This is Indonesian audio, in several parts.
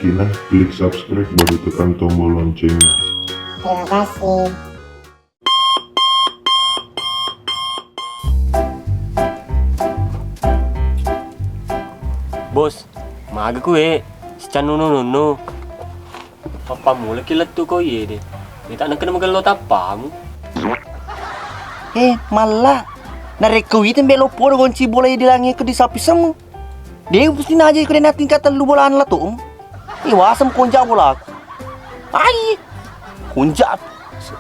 Tina, klik subscribe baru tekan tombol loncengnya. Terima kasih. Bos, maga kue, si Chan nunu. Papa mula kilat tu kau ye deh. Kita nak kena magal lo tapamu. Malah narekui tembe lo por gonci bola di langit ke disapi semu. Dia pasti naja kena natin kata lu bolaan lah tu. Wasam konja bola. Ai. Konja.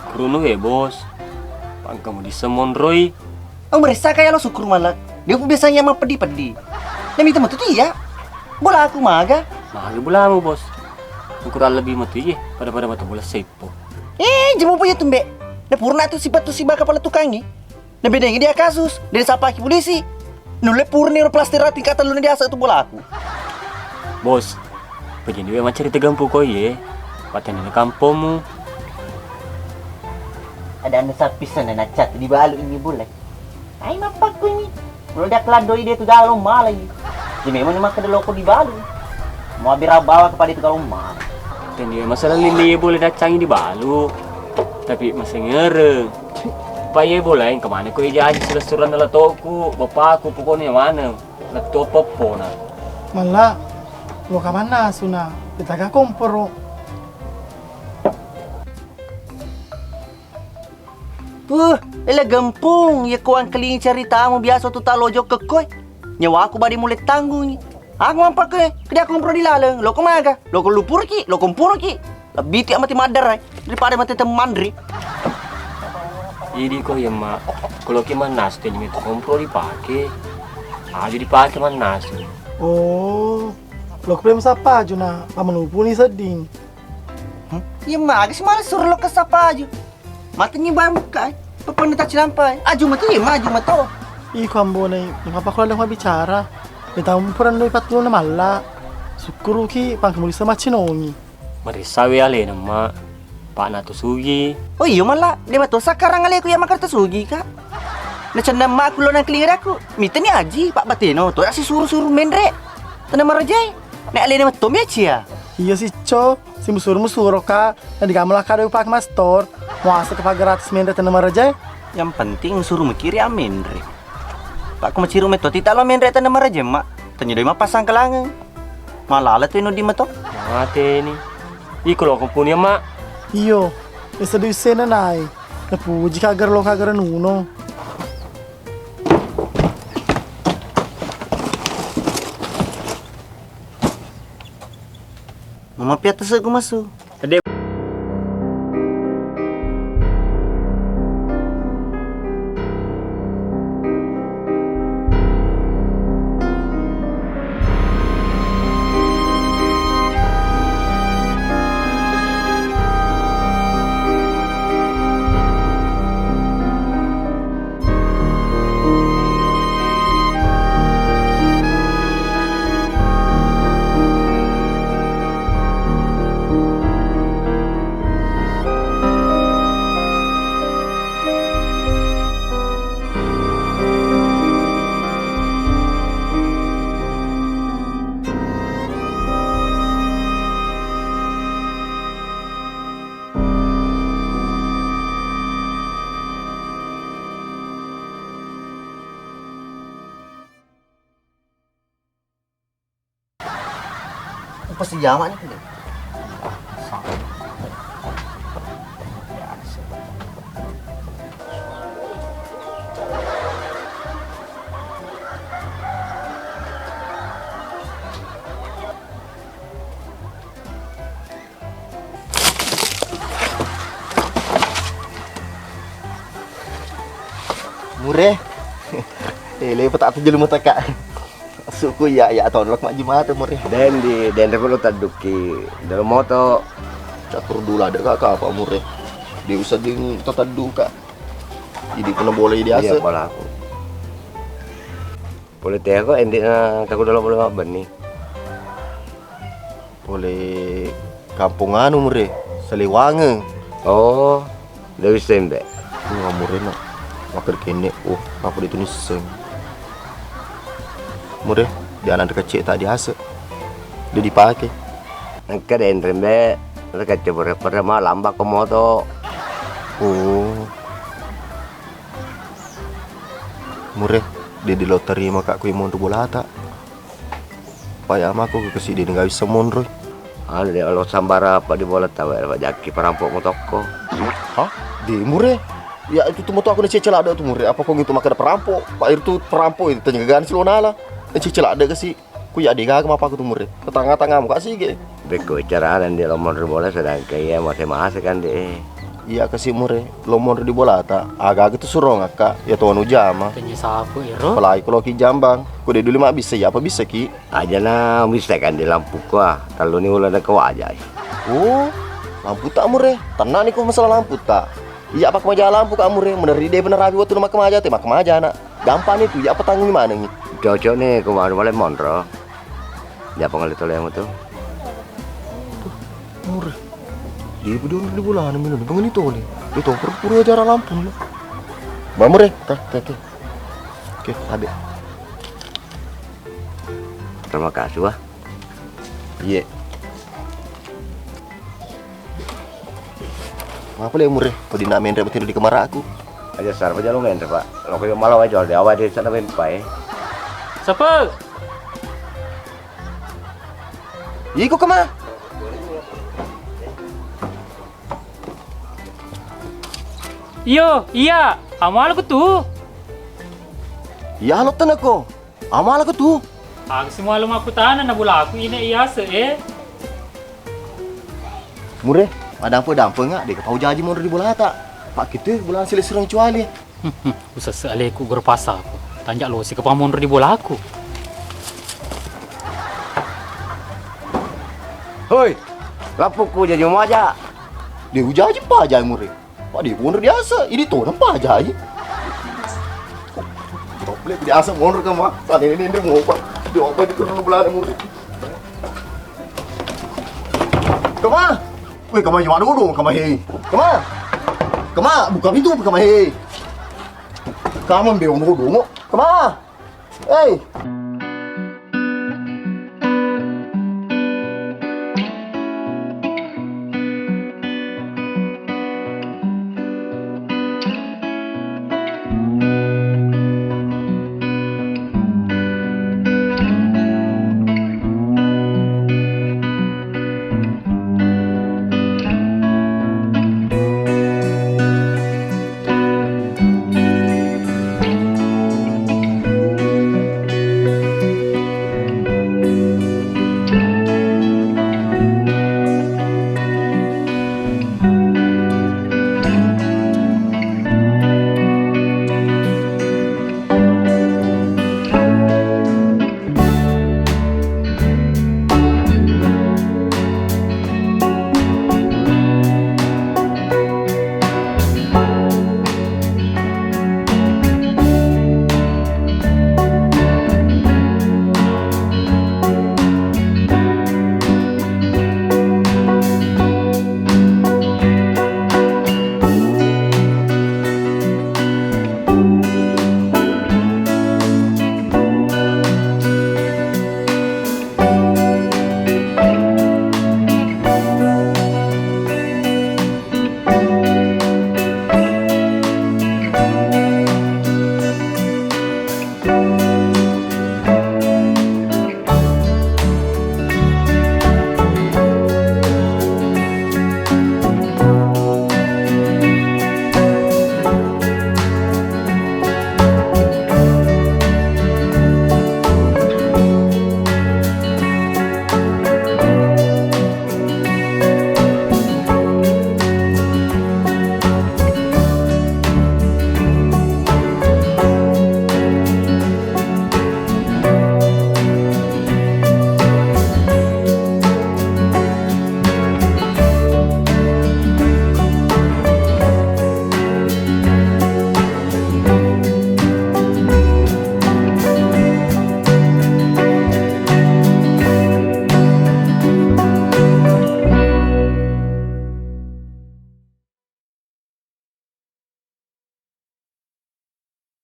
Krono he bos. Pang kamu di semon Roy. Ang merasa kaya lo syukur malah. Dia pun biasanya mah pedi-pedi. Dan minta matu dia. Bola aku maga. Maga bola mo bos. Ukuran lebih matu ye pada mata bola sepo. Jemu punya tumbe. Na purna tu si baka pala tukangi. Na bedanya dia kasus. Dia sapaki polisi. Nule purni lo plastik rating kata lu dia asa tu bola aku. Bos, begini we macam cerita gampu kau ye. Paten di kampungmu. Ada anu sapisan na cat di balu ini boleh. Ai mapak ko ini. Kalau dia keladoi dia tu dalam malah ini. Jadi memang ni makan loko di balu. Mau bawa kepada itu kalau mal. Dan dia masalah lili boleh dacangi di balu. Tapi masih ngereng. Paya boleh kemana kau jaji sudah suran dalam toko. Bapakku pokoknya mana. Nak tu apa na. Malah, lo ka mana suna? Kita ka komporo. Ela gampung. Ya kau ang kaling cerita mo biasa tu talojo ke koi. Nyawa aku badi mulai tanggung. Aku mampak ke. Kaya aku kompro di lalang. Lo maga. Lo lupur ki. Lo kumpur ki. Lebih tiap mati madar daripada mati temandri. Jadi kau ya mak. Kalau kita nas tu itu kompro dipakai. Jadi dipakai manas. Oh, lo ka prema sapa juna? Pamanupu ni seding. Ya maga si malas suruh lo ke sapa aja. Matanya bangka. Papan tak cilampai. Aju mati ya maju mato. Iko ambo na nakapakulan lang bicara. Itampuran lo ipatlo na mala. Sukuru ki pangkamulisa machinongi. Marisawi ale nama Pak Natu Sugi. Oh iya malah. Dia betul sekarang ali aku yang makan tersugi kak. Na canda mak aku lo nang kelingar aku. Mita ni aji Pak Bateno. Tu si suruh-suruh mendre. Tanah marajay. Na ali nama Tom ya cia. Iya si Cho, si musur-musuro ka. Na di kamu lah kada upak mastor. Mau asa ka gratis menda tanah marajay. Yang penting suruh mikiri amendre. Pak aku maciru meto tita lo mendre tanah marajay mak. Tanya doi mak pasang kelangan. Malah tu ino di mato. Mate ni. Iko lo kau punya mak. Iyo, esa di sena nai. Napuji ka agar lo ka agar nuno. Mama piata sa gumaso. Ade. Pasti jamak ni. Mureh. Lepas tak terjelu mata kak. Suku ya tolak mak jemaat mureh. Dan kalau taduki dalam moto Catur dulu ada kakak apa mureh. Dia usah ding tatadu kak. Jadi kena boleh dia iya asa. pola aku. Boleh teh aku endek na takut dalam boleh apa nih? Boleh kampung anu mureh. Seliwange. Oh, dari sembe. Nggak mureh nak. Makan kene. Oh, apa itu nih seng. Mureh, dia anak kecil tak diasa. Dia dipakai. Keren rembe. Mereka coba pernah lambak ke moto. Oh. Mure, dia di loteri maka aku mau bola tak. Payah aku ke sini nggak bisa monroy. Ada dia kalau sambara apa di bola tahu Pak Jaki perampok motoko. Hah? Di Mure? Ya itu tuh motor aku nih cecel ada tuh Mure. Apa kau gitu makan perampok? Pak itu perampok itu tanya gagan silonala. Cecel ada ke sih? Ku ya digagam apa aku tuh Mure? Ke tengah-tengah muka sih ge. Beko cara dan dia lomon bola sedang kayak masih kan deh. Iya ke si Mure. Lomon di bola ta. Agak itu suruh ngaka. Ya tuan ujama. Tanya sapu ero. Apalagi kalau ki jambang. Ku deh dulu mah bisa ya apa bisa ki? Aja na bisa kan di lampu gua. Kalau ni ulah kau aja. Oh, lampu tak Mure. Tenang nih kok masalah lampu tak. Iya apa kemaja lampu kak Mure. Bener ide bener rapi waktu rumah kemaja teh kemaja anak. Gampang itu. Ya apa tanggung gimana nih? Cocok nih kemarin malam monro. Ya pengalit oleh yang itu. Mure. Dia berdua di bulan minum pengen itu nih. Itu pura acara lampu nih. Bang Mure, Oke, ada. Terima kasih wah. Iya. Apa lagi Mure? Kau dina main tidur di kamar aku. Aja sar aja lo main Pak. Lo kayak malah aja di awal di sana main pai. Siapa? Iko kemana? Iya, amal aku tuh. Ya lo tan ako. Amal aku tuh. Aku semua lu aku tahan na bola aku ini iya se Mure, ada apa nggak? Dia kau janji mau di bola tak? Pak kita bulan silis serang cuali. Usah sekali aku berpasa aku. Tanya lo si kepamon di bola aku. Hoi, lapuku jadi mau aja. Dia ujaji pa aja Mure. Pak dia bener biasa. Ini tuh nampak aja. Boleh biasa bener kan mak. Saat ini mau apa? Dia apa di turun bulan Mure. Kemana? Weh, kemana jawab dulu, kemana hei? Kemana? Kemana? Buka pintu, kemana hei? Kamu bilang dulu, kemana? Hei!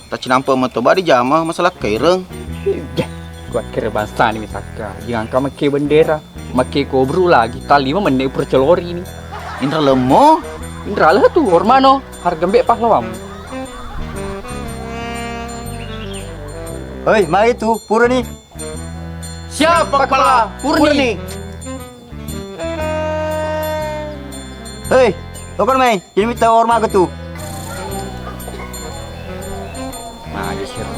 Tak cinampa mata bari jama masalah kaireng. Buat kerebasa nih misaka. Jangan kau make bendera, make kobru lagi. Tali mah menek percelori nih. Indra lemo. Indra lah tuh, hormano. Harga mbek pahlawan. Hei, mari tu, pura ni. Siap, Pak Kepala. Purni. Hei, lokon mai. Ini minta hormat ke tu. Nah, dia siap.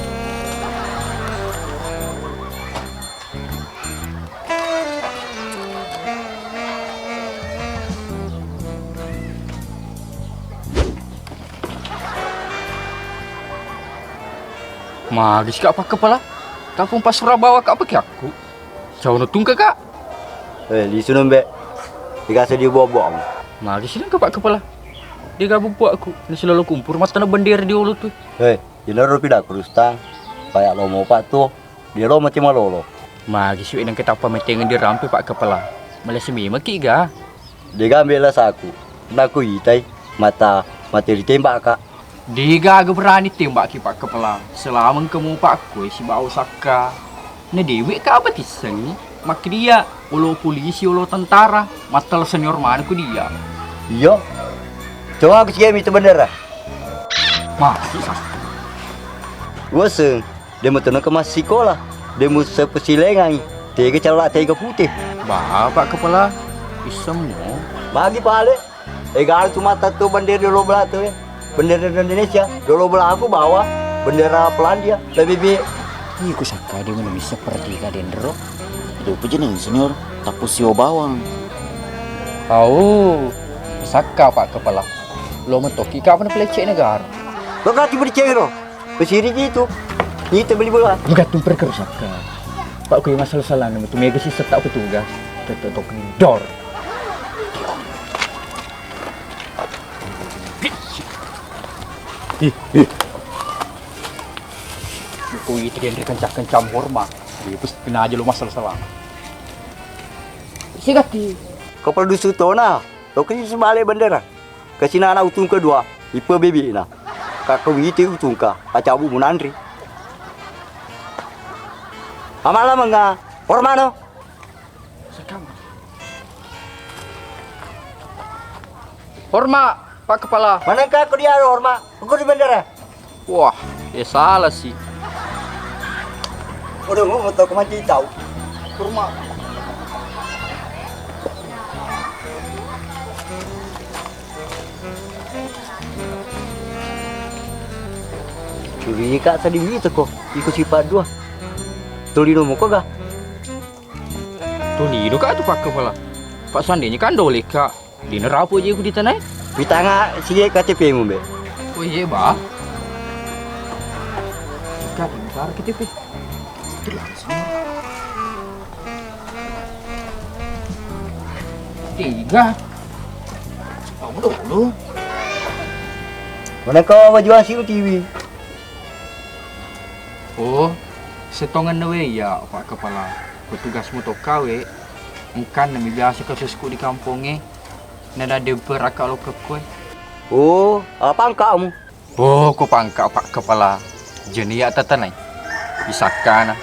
Magis kak Pak Kepala. Kampung Pas Surabawa kak pakai aku. Jauh nutung kak. Di sana mbak. Dikasih dia bobong. Magis ini kak Pak Kepala. Dia gabung buat aku. Ini selalu kumpul mas tanah bendera di ulu tuh. Hei, ini orang pindah kurustang. Kayak lo mau pak tu. Dia lo macam malo lo. Magis ini kita apa meeting di rampe Pak Kepala. Malaysia mima kiga. Dia ambil lah saku. Naku itai. Mati ditembak kak. Dia gak berani tembak ki Pak Kepala. Selama kamu Pak Kue si bau saka. Nah dewi kak apa tiseng ni? Maki dia. Ulo polisi, ulo tentara. Matal senior mana ku dia. Iya. Coba aku sikit minta bendera. Masih sah. Gua seng. Dia mau tenang ke masih sekolah. Dia mau sepesilengan. Tiga calak tiga putih. Bapak Kepala. Isem mo. Bagi balik. Egal cuma satu bendera dulu belah tu ya. Bendera Indonesia. Dulu belah aku bawa bendera Polandia. Lebih Ih, ku saka dia mana bisa pergi ke dendro. Itu punya nih senior. Tak pusio bawang. Oh. Saka Pak Kepala. Lo mentoki kak mana pelecek negara. lo kan tiba di cewek lo. Pesiri gitu. Ni kita beli bola. Gatung perker saka. Pak Kue masalah-salah nama tu mega si setak petugas. Tetok dor. Kau itu dia kencang-kencang hormat. Dia pun kena aja lo masalah-salah. Sigati. Kau perlu sutona. Lo kan sebalik bendera. Kasih anak utung kedua. Ipa baby na. Kakak itu utung ka. Acabu munandri. Amala manga. Hormano. Hormat Pak Kepala. Manakah kau dia hormat? Kau di bendera. Wah, salah sih. Udah mau tahu kemana tahu. Hormat. Curi kak tadi itu kok. Ikut sifat dua. Tolino mau kok gak? Tolido kak tu Pak Kepala. Pak Sandinya kan dolek kak. Di nerapu aja aku di tanah. Di tengah sige KTP mu be. Oh iya bah. Kak, bentar KTP. Tiga. Kamu dulu. Mana kau baju hasil TV? Oh, setongan nawe ya Pak Kepala. Petugas motor kawe. Bukan nami biasa kasusku di kampungnya. Nada deber akak lo ke kue. Oh, apa kamu? Oh, kau pangkak Pak Kepala. Jenis ya tatanai. Bisakah nah.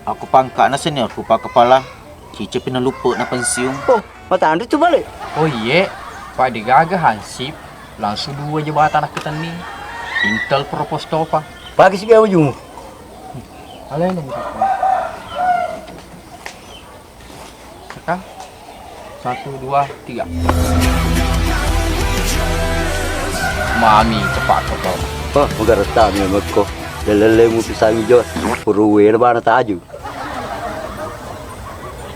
Aku pangkat na senior ku Pak Kepala. Cice pina lupa na pensiun. Oh, mata anda tu balik. Oh iya, Pak Digaga Hansip. Langsung 2 jabatan nak ketani. Intel propos topa. Bagi sige baju. Alay na kita. Sekarang 1, 2, 3. Mami cepat kau. Oh, moga rata mi meko. Lelele mu pisang hijau. Puruwe na bana taju.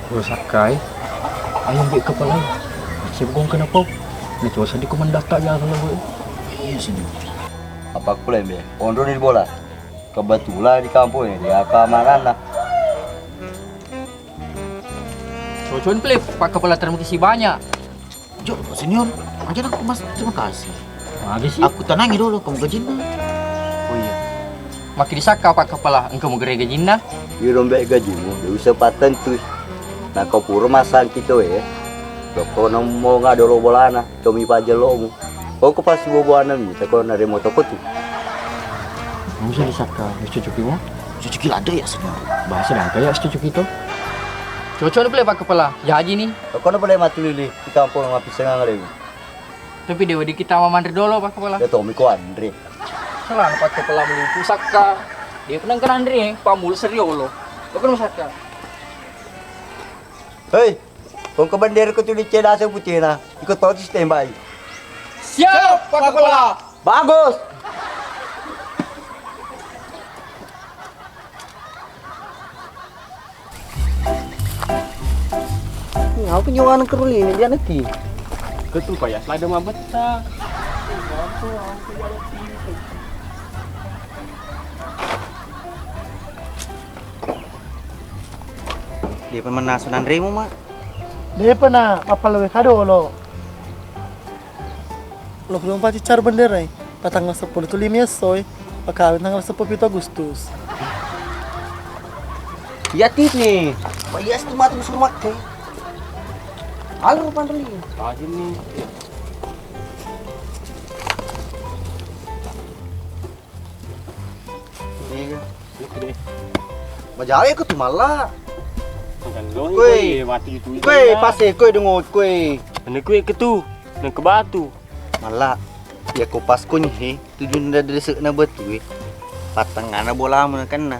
Bro Sakai. Ayam bik kepala. Siapa kau kenapa? Ni coba sandi kau mendata jalan lalu. Iya sini. Apa aku lembe? Ondo di bola. Kebetulan di kampung ini dia keamanan lah. Coba play Pak Kepala terima kasih banyak. Jo, senior. Aja aku mas terima kasih. Lagi sih. Aku tenangi dulu kamu gajinya. Oh iya. Makin disaka Pak Kepala, engkau mau gerai gajinya? Di rombek gajimu, dia usah patentu. Nah kau pura masang kita ya. Kau mau nggak dulu bolana, kami pajak lo mu. Kau pasti bawa anak ni, kau nari motor kau tu. Kamu bisa disaka, bisa cuci mo? Cucu gila ada ya senior. Bahasa dah kayak setuju kita. Cocok ni boleh Pak Kepala. Ya haji ni. Kau nak boleh mati lili di kampung ngapi sengang ada. Tapi dewa di kita mau mandiri dulu Pak Kepala. Ya Tommy ko Andre. Salah Pak Kepala melumpuh Saka. Dia pernah kena Andre, Pak Mul serius lo. Kau kena Saka. Hei, kung kabandir ko tuloy siya nasa puti na, ikot pa ako sa standby. Siap Pak Kepala. Bagus! Apa penyuanan keruli ini dia nanti? Ketu payah selada mah betah. Dia pemenasunan remo mak. Dia pernah apa lebih kado lo. Lo belum pasti cara bendera tanggal 10 itu 5 soy. Pakawin tanggal 10 itu Agustus. Ya tit nih. Payas tuh mati suruh makai. Halo pandeli. Aja nih. Iya. Bajawe ko tuh malah. Kue, Kue. mati itu. Kue pasti kue dengo kue. Ini kue ketu, dan ke batu. Malah ya ko pas ko nih tujuan dari na batu patangan na bola mo kan na.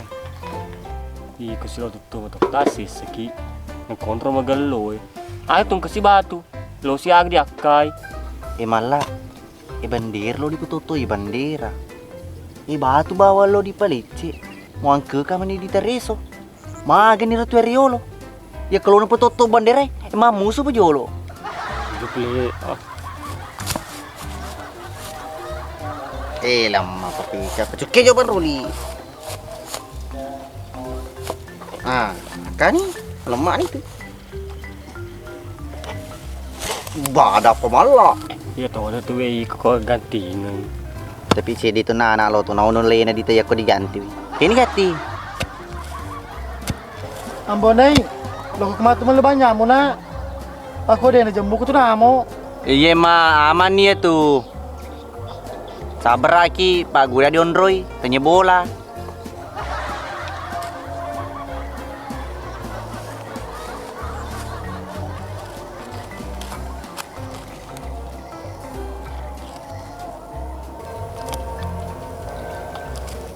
Ih, kasi lo tuh tasis seki. Nagkontrol magalo eh. Ayo tong kasi batu. Lo si ag diakay. Malah bandir lo di kutoto bandera. Batu bawa lo di palici. Mo angke ka man di tereso. Maga ni ratu riolo. Ya kalau na pototo bandera musuh pa jolo. Duple. Lama papika. Pacuke jawaban ruli. Kan lemah nih tuh. Bada pemala. Iya tahu ada tuh kok ganti nih. Tapi si dito na anak lo tuh naunun lena dito ya ko diganti. Ini ganti. Ambonai, lo kematu malu banyak mo na. Ako din na jambu ko to na mo. Iya mah aman nih tuh. Sabar aki, Pak Gura di onroy, tanya bola.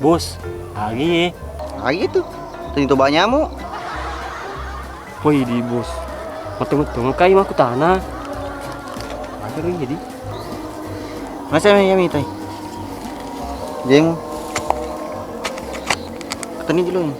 Bos, lagi Gitu. Tentu banyak mu. Woi di bos. Mateng-mateng kayu aku tanah. Ada lagi jadi. Masa ya mitai. Jeng. Ketani dulu nih.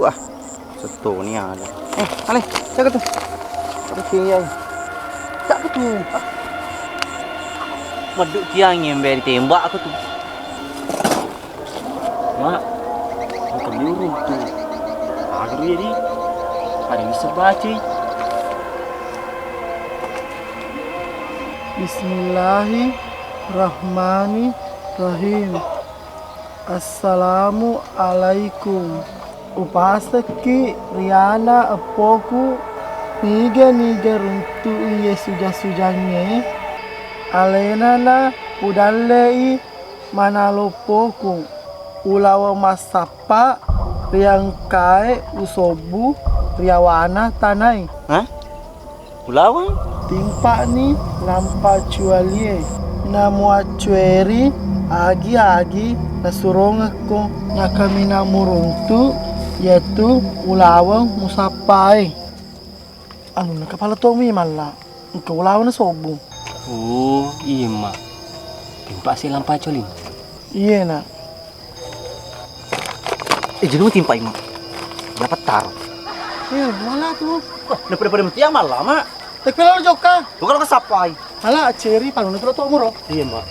Wah, setu nih ada. Ale, jaga tuh. Ada kiai. Tak betul. Meduk tiang yang beri tembak aku tuh. Mak, bukan diurung tuh. Agar jadi. Ada bisa baca. Bismillahirrahmanirrahim. Assalamualaikum. Upasaki Riana apoku niga runtu iye suja-sujanye alena na udalei manalopoku ulawa masapa riangkai usobu riawana tanai. Hah? Ulawa? Timpa ni lampa cualie namu acueri agi nasurong ako nakamina muruntu yaitu ulawang musapai. Ano na kapala to mi mala. Engkau ulawang na sobo. Oh, iya mak. Timpa si lampa colin. Iya na. Jadi lu timpai mak. Dapat taruh. Mala tu. Daripada mesti yang malam mak. Tapi kalau joka. Bukan kesapai. Mala ceri panu na to muro. Iya mak.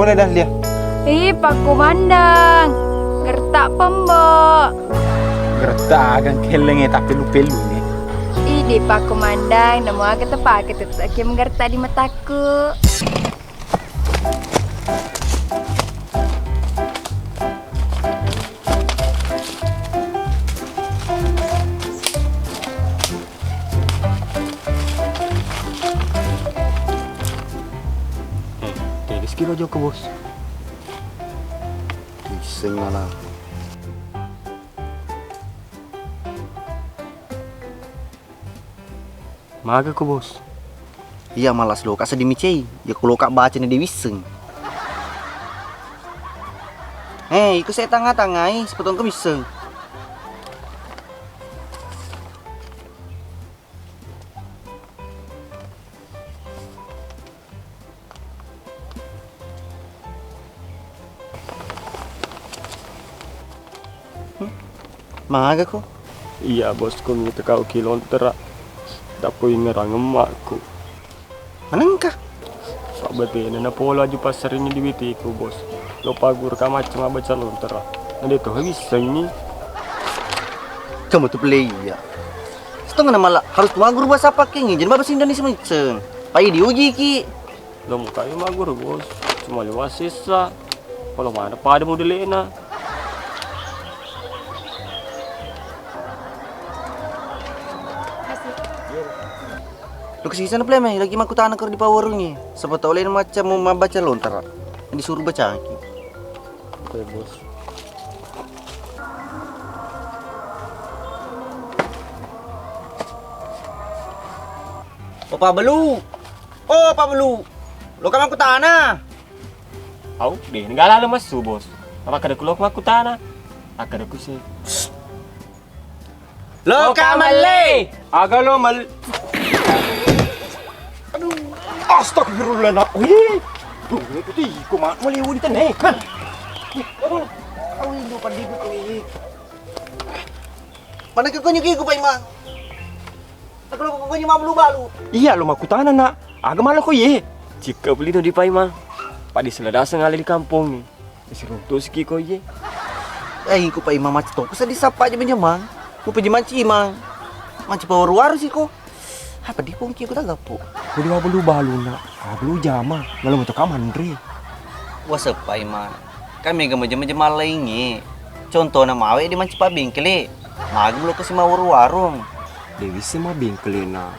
boleh dah dia. Pak Komandan, gertak pembok. Gertak akan kelenge tapi lu pelu nih. Ide Pak Komandan, namo agak tepak ketutuk menggertak di mataku. Kilo Joko bos. Bising mana? Maga ko bos. Iya malas lo, kasa dimicei. Ya kalau kak baca nih diwiseng. Ikut saya tengah-tengah, sepetong ke wiseng. Maga ko. Iya bos, ko ngita kau kilon terak. Dapo ngerang emakku. Manangka? Pak betina na pola aja pasar ini di bitiku bos. Lo pagur ka macam apa calon terak. Nanti tuh bisa ini. Kamu tuh play ya. Setengah nama lah harus magur bahasa apa keng? Jadi bahasa Indonesia macam. Pai diuji ki. Lo mau kayu magur bos. Cuma lewat sisa. Kalau mana pada mau dilena. Lu kesini sana pleme, lagi maku tanah di pawarungnya. Siapa tahu lain macam mau baca lontar. Disuruh baca ki. Oke bos. Pak Belu. Oh, Pak Belu. Lo kan maku tanah. Au, deh, negara lemas su bos. Apa kada kulok maku tanah? Akada ku sih. Lo kamale. Agak lo mal. Astagfirullah nak. Wih. Duh, itu ti ko mak maliw di tanay. Awi do pandigo ko eh. Mana ke konyo ki ko pa imang. Ako ko konyo mamlu balu. Iya lo maku tanah nak. Aga malah ko ye. Jika beli no di Paimang. Pak di seladasa ngali di kampung ni. Isi runtuh siki ko ye. Ko pa imang macam to. Kusa disapa aja benjamang. Ko pa manci imang. Manci pawar-war sih ko. Apa di pungki ko tagapo. Ko di belu balu nak. Belu jama. Ngalam to kamandre. Wasa pa imang. Kami gama-jama lainnya. Contoh nama awe di manci pa bingkele. Magam lo kasi mawar-warung. Dewi sama bingkele na.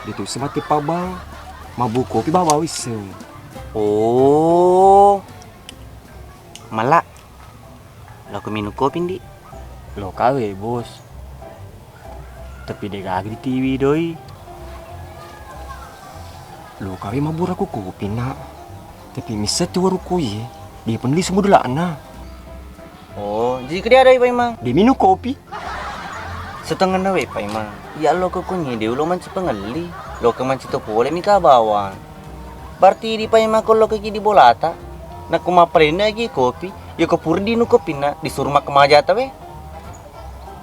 Dito sama tipa bang. Mabu kopi bawa wiseng. Oh. Malak. Lo minum kopi ndi? Lo kawe bos. Tapi dia gak di TV doi. Lo kawe mabur aku kopi nak. Tapi misal tu waruko ye. Dia penulis semua dulu anak. Oh, jadi dia ada Pak Imang. Dia minum kopi. Setengah nawe Pak Imang. Ya lo ke kunyi dia lo manci pengali. Lo ke manci to boleh mika bawang. Berarti di Pak Imang kalau ke di bolata. Nak kumaprena lagi kopi. Ya ke purdi nu kopi nak disuruh mak kemaja ta we.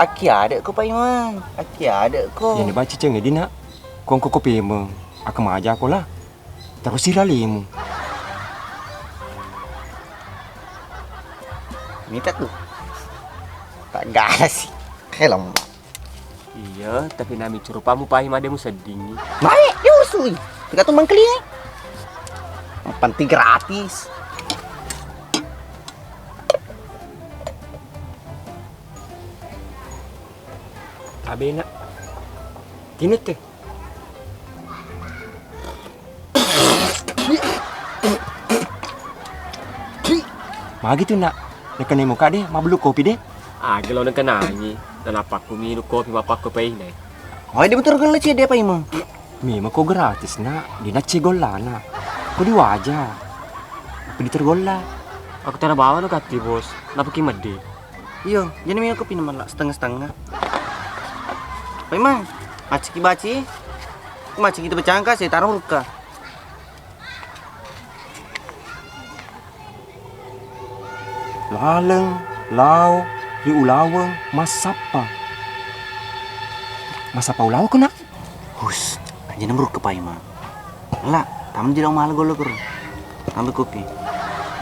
Aki ada ko Pak Imang. Aki ada ko. Yang dibaca cengeng di nak. Kong kopi emang. Aku maja aku lah. Terus siralimu. Minta tuh. Tak ada sih. Helm. Iya, tapi nami curupamu pahim ademu sedih. Baik, yusui. Tidak tuh mangkeli. Penting gratis. Tabe nak. Tinit teh. Magi tu nak. Nak muka deh, mablu kopi deh. Agak nak kenangi. Dan apa aku minum kopi apa aku pay deh. Oh, dia betul kan leceh dia Pak Imang. Memang kau gratis nak. Dia nak cigola nak. Kau di wajah. Apa di tergola? Aku tak bawa nak kati bos. Napa kimat deh? Iya, jadi minum kopi nama lah setengah-setengah. Pak Imang, macam baci. Macam kita bercangka saya taruh ruka. Laleng, lau, riulaweng, masapa. Masapa ulaw ko nak? Hus, aja nomor ke Pak Imang. Lah, tamu tidak mahal golo ker. Ambil kopi.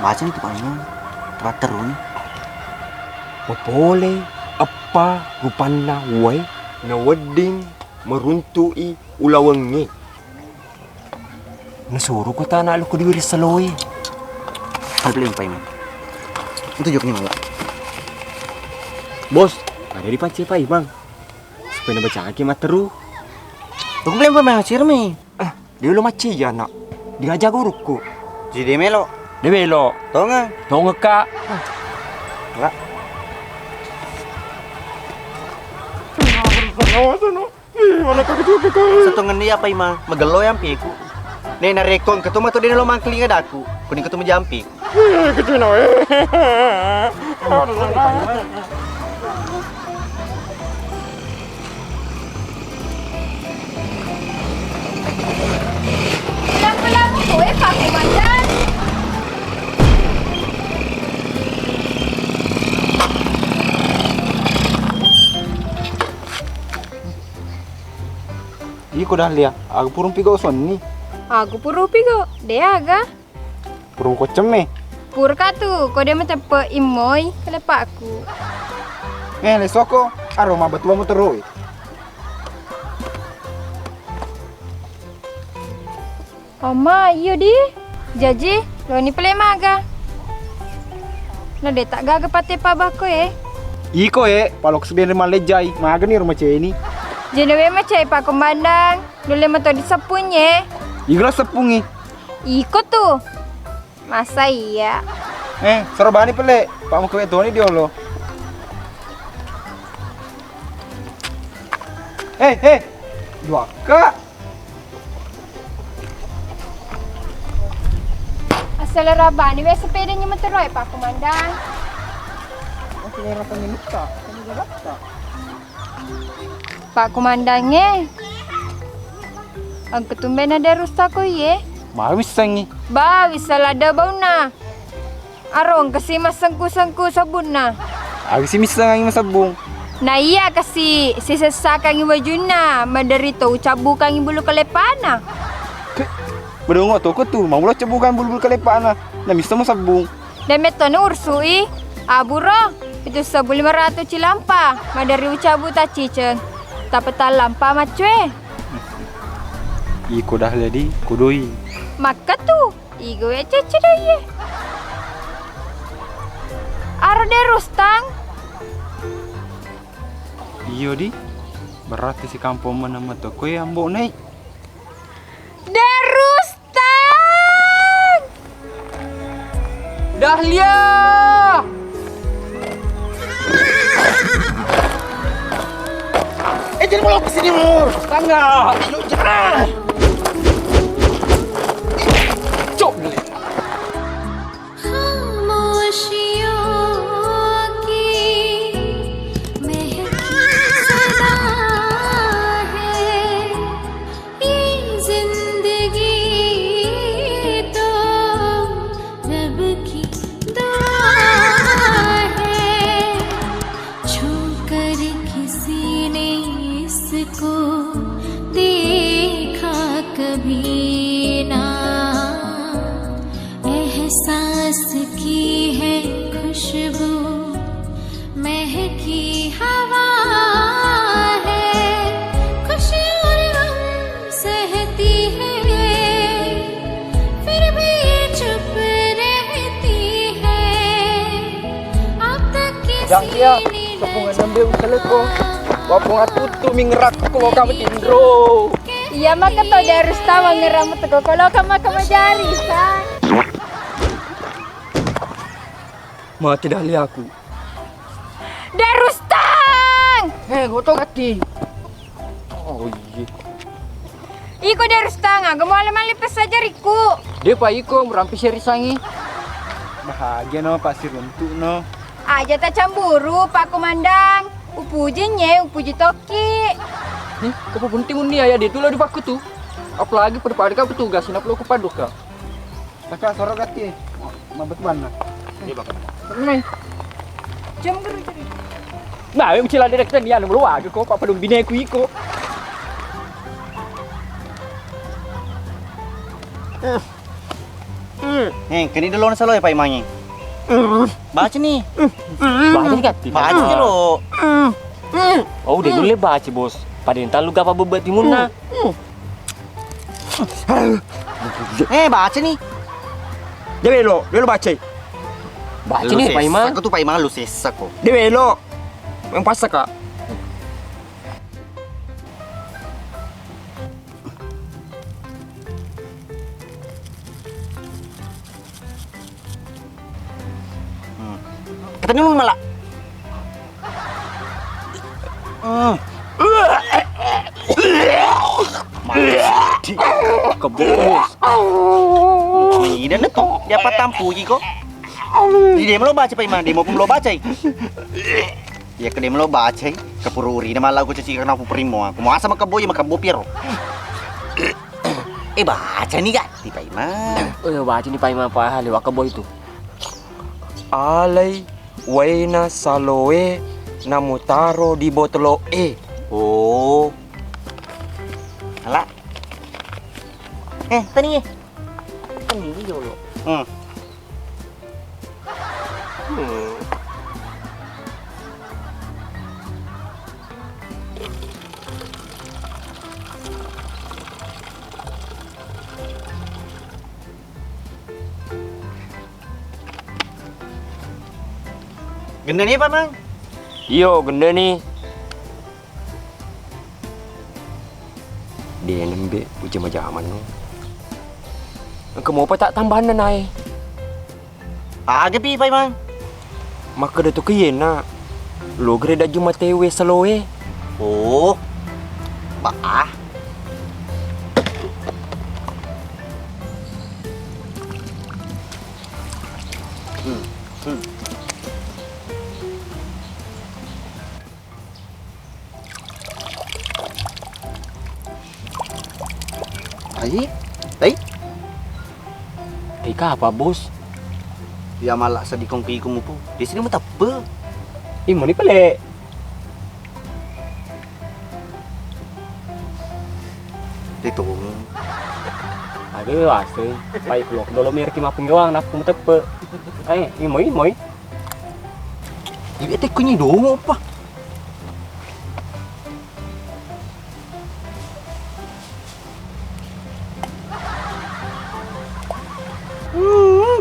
Baca nih tuh Pak Imam. Tempat terun. Boleh apa rupana wai na wedding meruntui ulawangi. Nasuruh ko tanah lu ko diwiri saloy. Kalpilin Pak Imam. Itu jok nih malah. Bos, ada di panci Pak Imam. Supaya baca lagi materu. Aku beli apa mah cirmi? Dia lo maci ya nak. Dia aja guruku. Jadi melo. Dia belo. Tahu nggak? Tahu nggak kak? Enggak. Setungan dia apa Ima? Megelo yang piku. Nih narekong ketemu tuh dia lo mangkling ada aku. Kuning ketemu jampi. Pulang-pulang gue Pak Komandan. Iko dah lihat, aku purung pigo sonni, Aku puru pigo, dia aga. purung kocem me. Purka tuh, kau dia macam pe imoy kelepak aku. Le soko, aroma betua mo teroi. Oma, iya di. Jaji, lo ni pele maga. Nah, dia tak gaga pate pabako Iko palok sebenarnya malejai, maga nih rumah cewek ini. Jenewe macam Pak Komandan. Dulu mah di sepunya. Igla sepungi. Iko tuh. Masa iya? Sorobani pele, Pak mau kewe Tony dia lo. Dua kak. Asal rabani we sepedanya meteroy Pak Komandan. Pak Komandannya. Ang ketumben ada rusta ko ye. Mau sengi. Ba, bisa lada bau na. Arong kasi masangku-sangku sabun na. Aku sih misal ngangi masabung. Na iya kasi sisesa kang iwajuna. Madarito ucabu kang ibulu kalepana. Bedongo toko tuh, mau lo cebukan bulbul kelepana. Na misal masabung. Demet to no ursui. Aburo, itu 1.500 cilampa. Madari ucabu ta ciceng. Tapetal lampa macwe. Iko dah jadi kudoi. Maka tuh, igo ya cece ye. Arde rustang. Iyo di. Berarti si kampung mana mata kue ambo naik. Derustang. Dahlia! Jangan mau ke sini, Mur. Tangga! Jangan. Cok! Jangan dia, kepungan ambil seleko. Wapung atutu minggerak kalau kamu tindro. Iya maka tau darus tawa ngeramu teko kalau kamu jari san. Mati Dahlia aku. Darustang! Gotong hati. Oh iya. Iko darustang, agak mau alam-alipes saja Riku. Dia Pak Iko merampis seri sangi. Bahagia no pasir untuk no. Aja tak cemburu Pak Komandan. Upujinya, upuji toki. Nih, kau bunting unia ya dia tuh di paku tuh. Apalagi pada kau petugas, kenapa lo kepaduk kau? Kakak sorok hati. Mabet mana? Nih. Jom guru jadi. Nah, yang cila direktur dia anu luar kau Pak Padung bineku iko. Kini dulu na saloy pa imangi. Baca nih. Baca nih kati. Baca nih lo. Oh, udah dulu baca bos. Padahal lu gak apa bebat timuna. Baca nih. Dewe lo baca. Baca nih Pak Imang. Aku tuh Pak Imang lu sesak kok. Dewe lo. Yang pasak kak. Katanya lu malah. Kebos. Nih dan itu dapat tampu kok. Di demo lo baca Pak Imang, demo pun lo baca. Ya ke demo lo baca, ke pururi na malah aku cuci karena aku primo. Aku mau sama kebo ya makabo piero. Baca nih kak, di Pak Imang. Baca nih Pak Imang Pak Hali wakabo itu. Alay waina saloe namutaro di botolo e. Oh. Alah. Tani. Tani yolo. Genda nih Pak Mang. Iyo genda nih. Dia lembe uji majaman no. Kamu apa tak tambahan na nai? Aga pi Pak Mang. Maka dah tu kiyena. Lo greda juma tewe saloe. Oh. Bah. Ika apa bos? Ya malah sedikong pikong mo po. Di sini mo tape. Imo ni pala. Dito. Ada wase. Baik lo. Dolo mir ki mapung gawang nak kumtepe. Imoy. Ibi ate kunyi dong apa?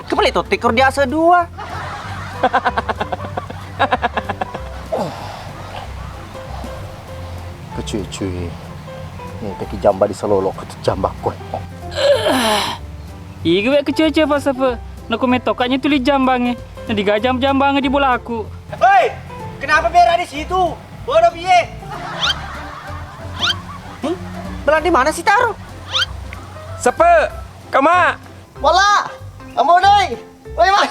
Kepala itu tikor di asa dua. Kecuy. Nih teki jamba di salolok ke jamba koi. Iya gue kecece pas apa? Naku metokanya tulis jambangnya. Nah digajam jambangnya di bola aku. Hei, kenapa bera di situ? Bodoh piye? Belang di mana sih taruh? Sepe, kama. Wala, amo dai. Woi Mang.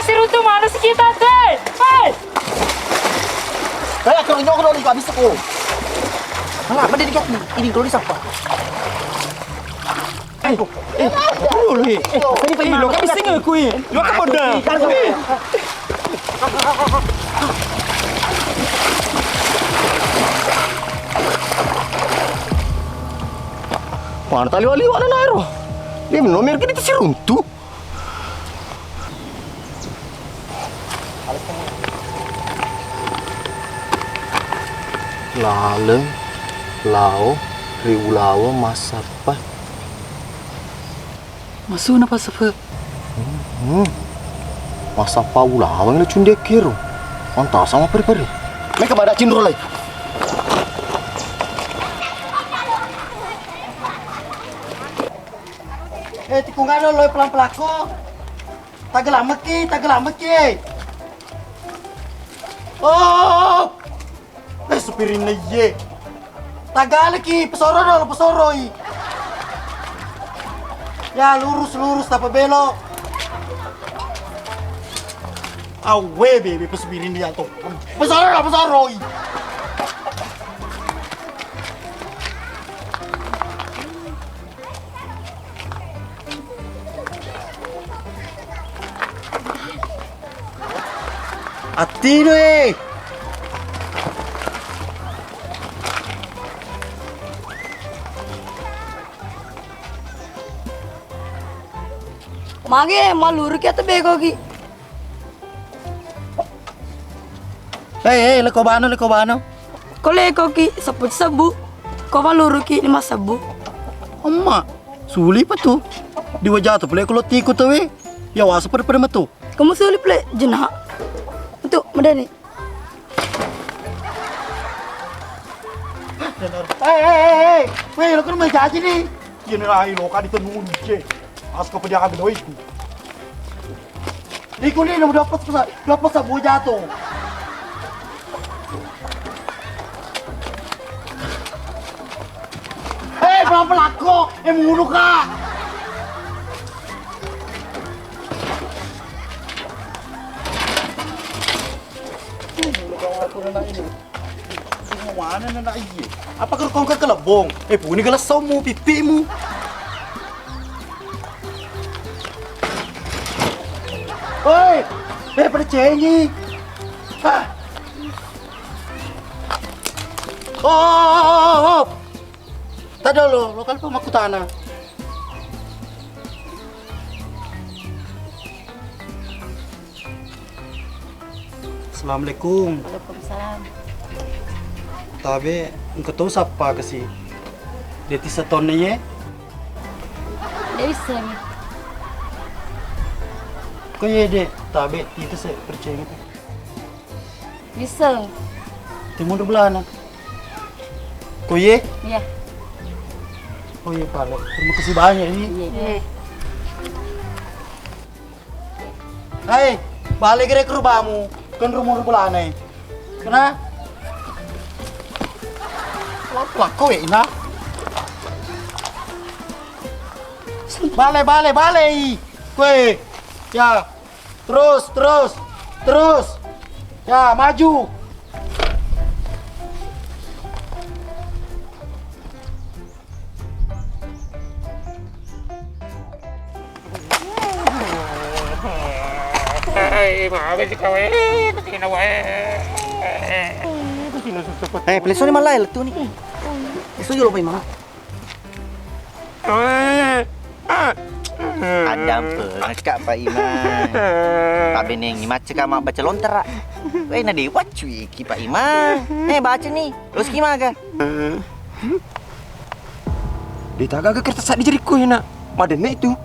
Si Runtu mana sih kita teh? Hei! Kayak kerunyok dong di habis aku. Alah, apa dia dikat nih? Ini kalau disapa? Dulu he. Lo kami singa kui. Lo ka boda. Mana tali wali wana nairo. Dia nomor kini si Runtu. Laleng, lao, riulawa, masapa. Masuk na pas apa? Masapa ulawa yang cunde kiro. Mantap sama peri-peri. Mereka pada cindro lagi. Tikungan lo pelan-pelan kok. Tagalamat ki. Oh! Supirin na ye. Tagalaki, pesoroy. Ya lurus tapa belok. Awe baby, pesupirin dia tuh. Pesoroy. Atino eh. Mage malur ki atau bego ki. Hei, leko bano. Kole ko ki seput sebu. Ko malur ki 5 sebu. Emak, suli pa tu. Di wajah tu pelek kalau tiku tu ya wasa pada metu. Kamu sulit plek jenah. Untuk medani. Hei, weh, lo kan main jaji ni. Ini lah, lo kan itu nunje. Asko pada aku doi ku. Iku ni nak dapat sabu jatuh. Hei, pelan-pelan kok. Mulu kah? Mana nak iya? Apa kau kongkar kelebong? Puni gelas somu, pipimu. Oi, pada cengi. Ah. Oh. Tadi lo kan pemaku tanah. Assalamualaikum. Waalaikumsalam. Tapi engkau tahu siapa ke si? Dia tisa ton ni ye? Dia bisa ni. Kau ye dek, tapi tidak saya percaya gitu. Bisa. Timur belah nak. Kau ye? Ya. Oh ye pale. Terima kasih banyak ni. Ya. Hai, balik ke rumahmu. Kan rumah belah ni. Kena? Apa kau ini? Balik. Kue. Ya. Terus. Ya, maju. Peleso ni malay lah tu ni. Eso yo lo pai mama. Adam pekak Pak Iman. Pak Beneng ni macam kau mak baca lontar. Na di wacui ki Pak Iman. Baca ni. Terus gimana ka? Dia tak agak kertas di jeriku ya nak. Madene itu.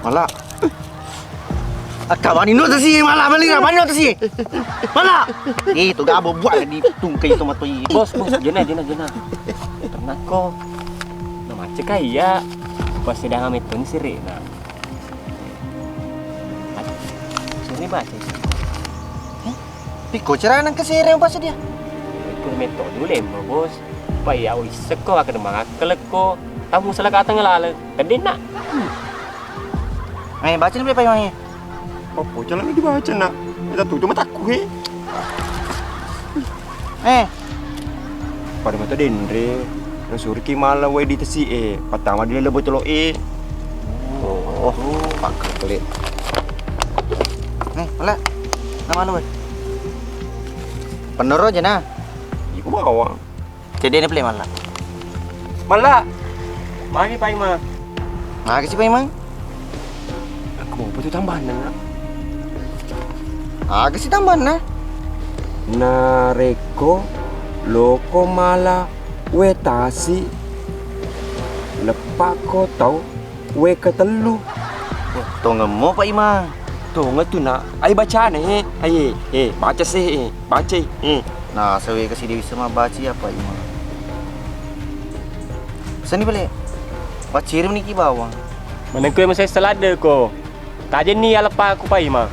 Malah. Kawan ini tu si malah balik kawan ini tu si. Malah. Itu gabo buat di tungkai itu matoi. Bos, jena. Pernah kok. Nah macam kaya. Pas sedang amit pun siri nah. Sini baca. Piko cerah nang kesere pas dia. Ikut metode dulu lembah bos. Paya wis ko akan mangakal ko. Tamu salah kata ngelala. Tadi nak. Baca ni boleh payah. Apa jalan ni dibaca nak? Kita tu cuma takut pada mata dendre. Rasur ki malah wei di tesi patama dia lebo tolo Oh, pak kelit. Malah. Nama lu. Penero je nah. Iku bawa. Jadi ni play malah. Malah. Mari Pak Imam. Makasih Pak Imam. Aku mau butuh tambahan nak. Kasih tambahan nah. Nareko loko mala wetasi lepak ko tau we ketelu. Tuh ngemo Pak Imam. Tuh ngetu nak. Ai baca ni. Baca sih. Baca. Nah, saya kasih dia bisa baca apa Imam. Pesan ni balik. Pak cirim ni ki bawang. Mana kau masih selada ko. Tadi ni apa aku Pak Imam.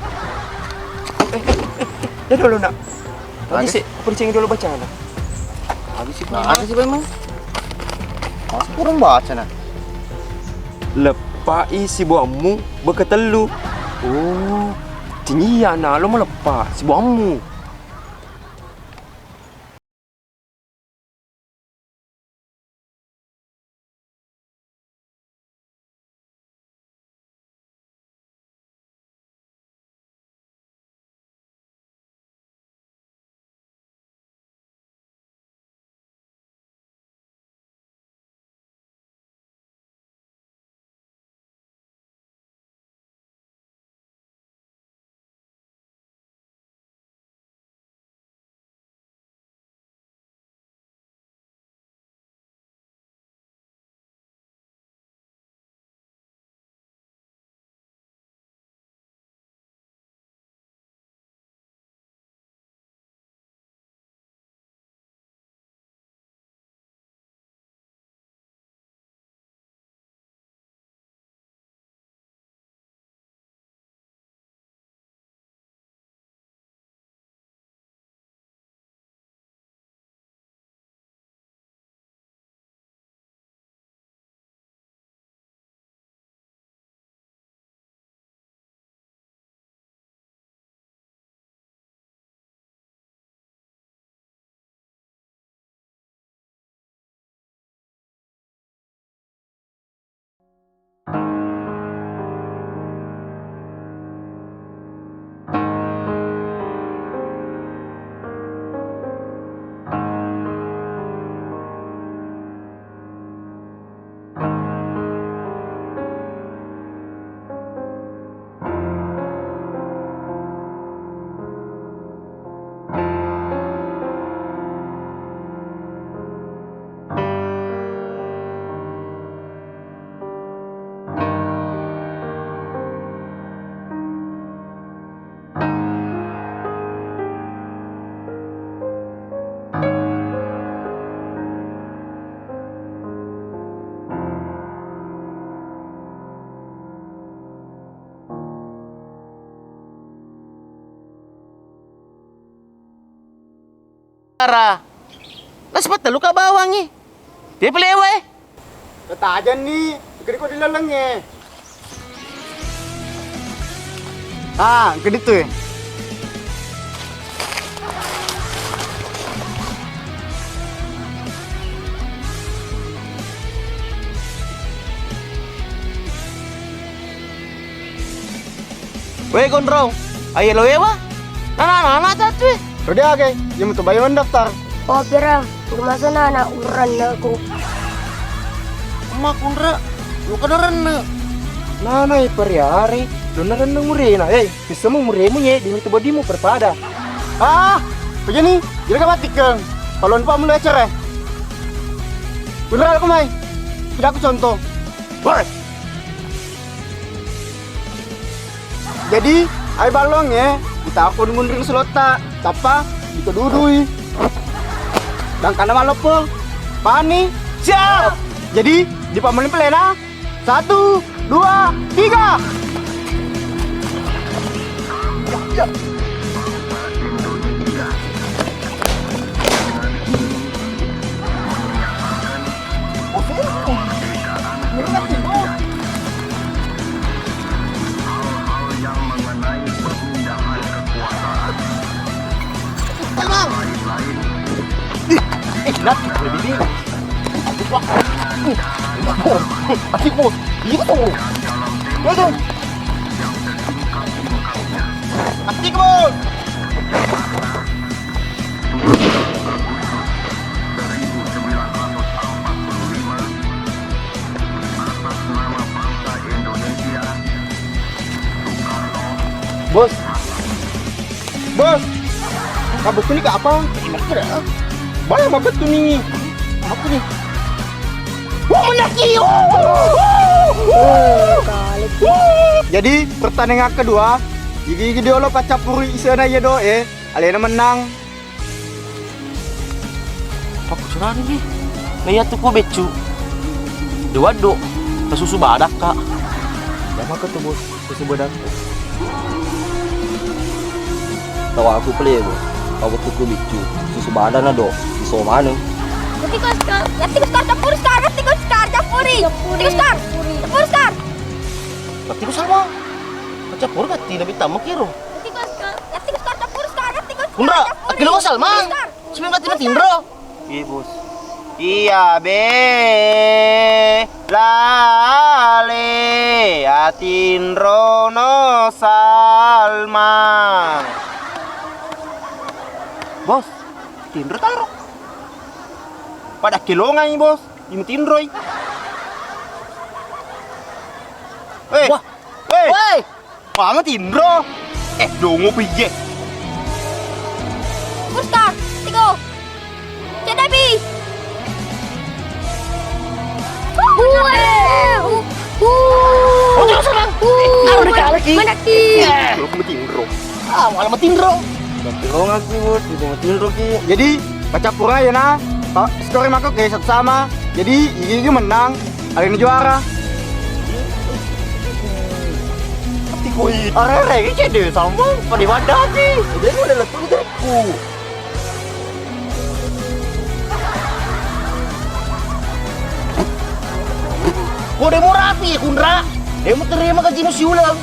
Dah dulu nak. Tadi sih percaya dulu baca nak. Habis sih Pak Imam. Masih kurang baca nak. Lepai si buamu berketelu. Oh, tinggi nak lo mau lepas si buamu. Cara. Lah sempat luka bawang nih. Dia pelewe. Kata aja nih, gede kok dilalangnya. Ah, gede tuh ya. Weh gondrong, ayo lo ya wah. Nah, tuh. Udah oke, yang mau bayar daftar. Oh pirang, rumah sana anak uran aku. Emak kundra, lu kan rena. Nah, hari, donar renang murena, bisa mau muremu ya, di mitu bodimu perpada. Ah, begini, jadi kamu matikan. Kalau lupa mulai acara. Beneran aku mai, tidak aku contoh. Woi. Jadi, air balong ya, kita aku ngunring selota, tapa, kita dudui. Dan karena malopol, pani, siap. Jadi, di pamerin pelena, 1, 2, 3. Ya. Nanti lebih dingin. Asik bos, iya tuh. Itu. Asik bos. Bos, bos, kabut ini ke apa? Ini kira. Banyak banget tuh nih. Apa nih? Wah, menaki! Jadi pertandingan kedua, gigi diolo pacapuri isana ya do alena menang. Aku curang nih. Lihat tuh kok becu. Dua do, susu badak kak. Lama ke tuh bos, susu badak. Tahu aku play bos. Aku tuh bicu, susu badak na do. Iso mana? Tikus campur sekarang, tikus campuri. Tikus sama. Campur kan tidak bisa mengkiru. Tikus campur sekarang, tikus. Kundra, kilo salman. Sebelum mati tindro. Iya bos. Iya be lale atindro no salman. Bos, tindro taruh. Pada kilongan nih bos, ini tindroy. Wah, weh, mama tindro. Dongo piye. Puskar, tigo. Cedabi. Jangan serang. Udah kalah lagi. Menaki. Lu ke tindro. Malah tindro. Kilongan sih bos, itu tindro ki. Jadi baca pura ya nah. Skor mako kayak satu sama. Jadi gigi menang, ada yang juara. Koi, are ini cede sama pada wadah sih. Jadi udah lepas diriku. Kau demo rapi ya kundra. Demo terima gaji nu siulang.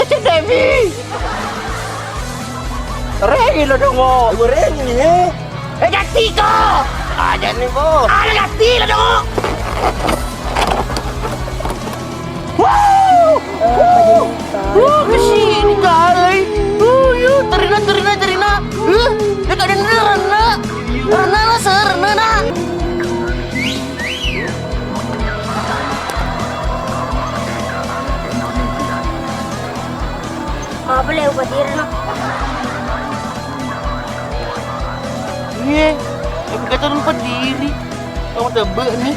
Cedevi. Regi lah dong. Gue regi nih. Gati kau. Aja nih bos. Ada gati lah dong. Kesini kali. Yuk, terina. Dekat dan Rena lah serena. Maaf boleh buat diri nak. Iya, aku kata lupa diri. Kamu tebak nih.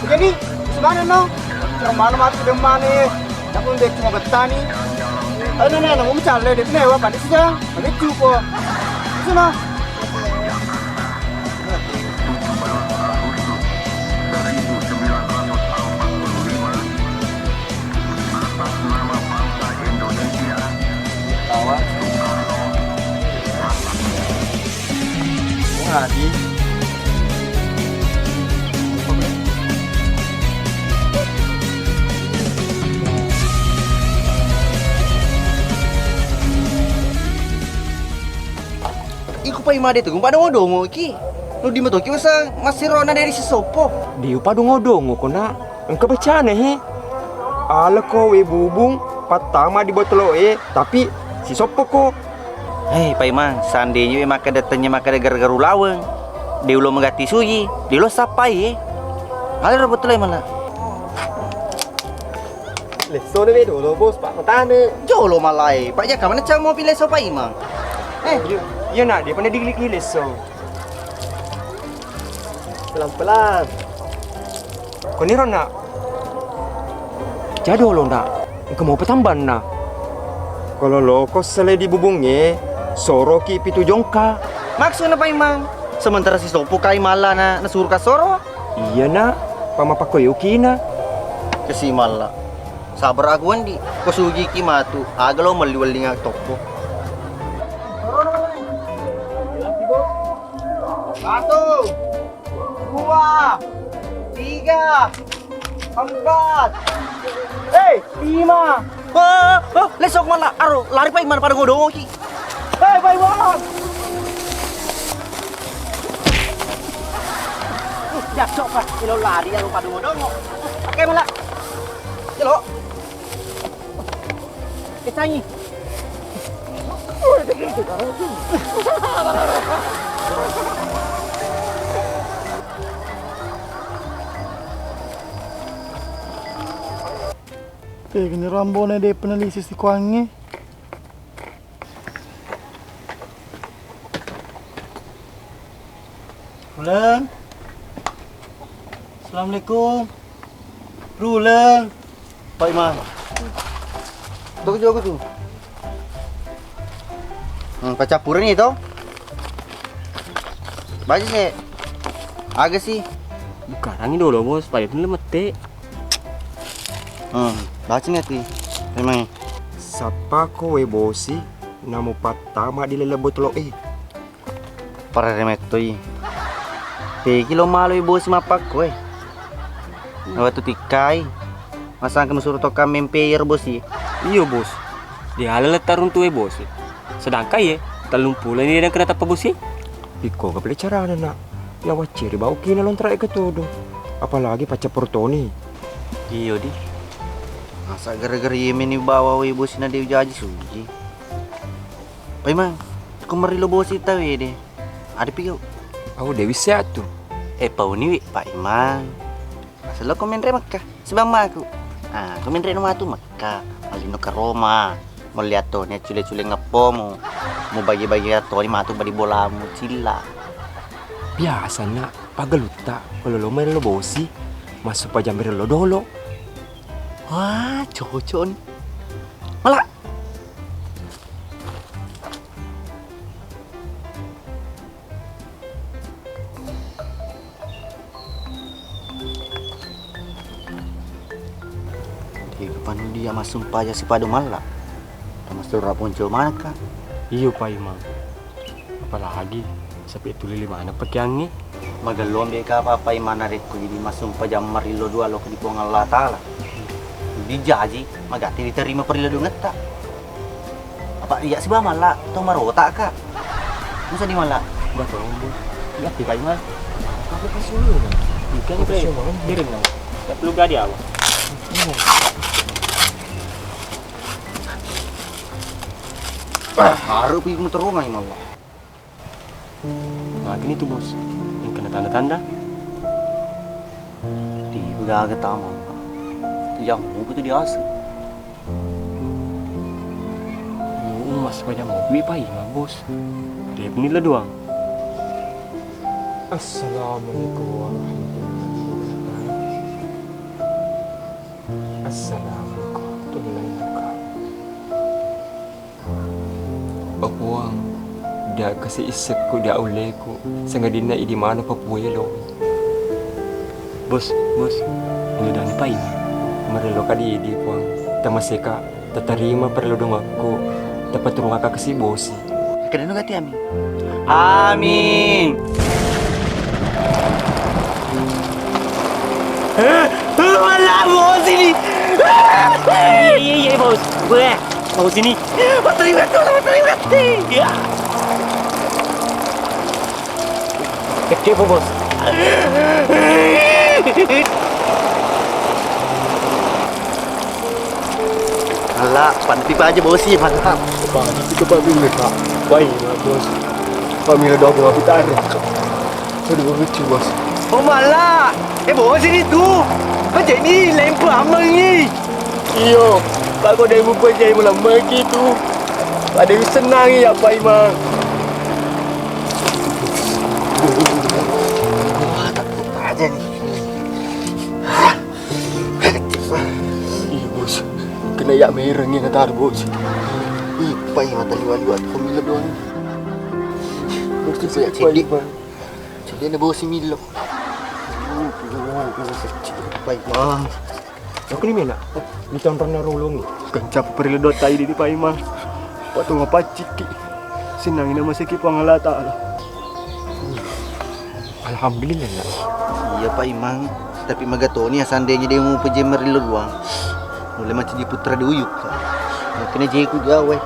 Begini, sebenarnya no. Yang mana mati di mana? Aku udah cuma betani. Nah, mau bicara deh, nih, wah, pada sih, ada cukup. Sana. Awas. Ngadi. Iku pa imade tu, kumpa dongo ki. Lu di motoki usang masih rona dari si sopo. Di upa dongo ko na. Engka bacana he. Ala ko we bubung patama di botol tapi si sopo ko. Hei, Pak Imang, seandainya maka datanya maka ada gara-gara laweng. Dia ulo menggati suyi, dia ulo sapai Ada betul malah. Leso na bedo lo bos pak matane. Jolo malai. Pak Jaka mana cang mau pilih so Pak Imang? Iya nak, dia pandai digilik-gilik so. Pelan-pelan. Kau ni nak. Jadi lo nak. Engkau mau petamban nak. Kalau lo kau selai di bubungnya, soroki pitu jongka. Maksudnya Pak Imang? Sementara si sopo kai malah na suruh ka soro. Iya nak. Pama pakoyuki na. Kesi malah. Sabar aku andi. Kau sugi ki matu. Aga lo mali-wali ngak toko. 1, 2, 3, 4. Hei, 5. Lesok malah. Aro, lari Pak Imang pada ngodongo ki. Hei, Pak Imang. Jakso Pak, ilo lari ya lo pada ngodongo. Oke malah. Jelo. Kesanyi. Gini rambone deh peneliti si kuangi. Bulan. Assalamualaikum. Bulan. Pak Imam. Tuh juga tuh. Pecapur ini toh. Baca sih. Agak sih. Bukan ini dulu bos, pada itu lemete. Baca ngerti. Memang. Sapa ko we bosi namu patama di lelebot lo Para remetoi. Pegi lo malu ibu si mapak kowe. Waktu tikai. Masa kamu suruh toka mempeyer bosi. Iya bos. Dia halal tarung tuh bos. Sedangkan ya, telung pula ini yang kena tapa bosi. Iko ka cara nak. Ya waciri bau kina lontra ke todo. Apalagi pacar portoni. Iya di. Masa gara-gara yemen bawa ibu si nadi ujaji suji. Pak Imang, kemari lo bosi tahu ya deh. Ada pikir. Aku Dewi sehat tuh. Pau ni Pak Imang. Masa lo komen Mekah sebab aku. Komen rumah tu Mekah. Malino ke Roma. Mau lihat tuh nih cule-cule ngepo mau bagi-bagi tuh ni matu badi bola mu cila. Biasa nak pagaluta kalau lo main lo bosi masuk pajamir lo dolo. Wah, cocok nih. Malah. Di depan dia masuk pajak si padu malah. Masuk rapunco mana kah? Iya Pak Imam. Apalagi sampai itu lili mana pekiangi. Magalom dia apa imana rekku jadi masuk pajak marilo dua lo ke di Allah Ta'ala. Dijaji, magati diterima perilaku ngeta. Apa iya sih malah tau marota kak? Masa di malah? Betul bos. Ya Pak Imam. Aku kasih dulu. Ikan itu. Direng. Tak perlu gadi awak. Harus pergi motor rumah ya malah. Nah, gini tuh bos, yang kena tanda-tanda. Di udah agak taman. Yang mau betul dia asal. Mas banyak mobil pak Imam bos. Dia penilai doang. Assalamualaikum warahmatullahi wabarakatuh. Assalamualaikum warahmatullahi wabarakatuh. Bapuang, dia kasih isekku dia uleku. Sengadina di mana papuelo. Bos, ini udah nih pak Imam. Marelo kadi di puang. Tamaseka, tatarima perlu dong aku. Dapat turun kakak ke si bosi. Kena gati amin. Amin. Malah bos ini. Iya bos. Gue mau sini. Terima kasih. Ya. Kecil bos. Alah, panti aja bos sih, mantap. Panti ke pamilya kak. Baik lah bos. Pamilya doang mau kita ada. Aduh lucu bos. Oh malah, bos ini tuh. Macam ni lempar amal ni. Iyo, kalau dia buka jai malam begitu. Ada yang senang ya Pak Imam. Wah, takut aja nih. Iya bos. Kena yak mereng yang kata bos. Ih, Pak Imam tadi liwat pemilih doang. Bos tu Saya cedik. Jadi ada bos si Milo. Pak Imam. Aku ni mana? Ni contoh narulung ni. Kencap periledot tadi di Pak Imam. Waktu ngapa ciki. Sinangin nama sikit Allah Ta'ala. Alhamdulillah lah. Iya Pak Imam. Tapi magatoni seandainya dia mau pergi merilo doang. Mulai macam di putra duyuk. Kena jeku gawe.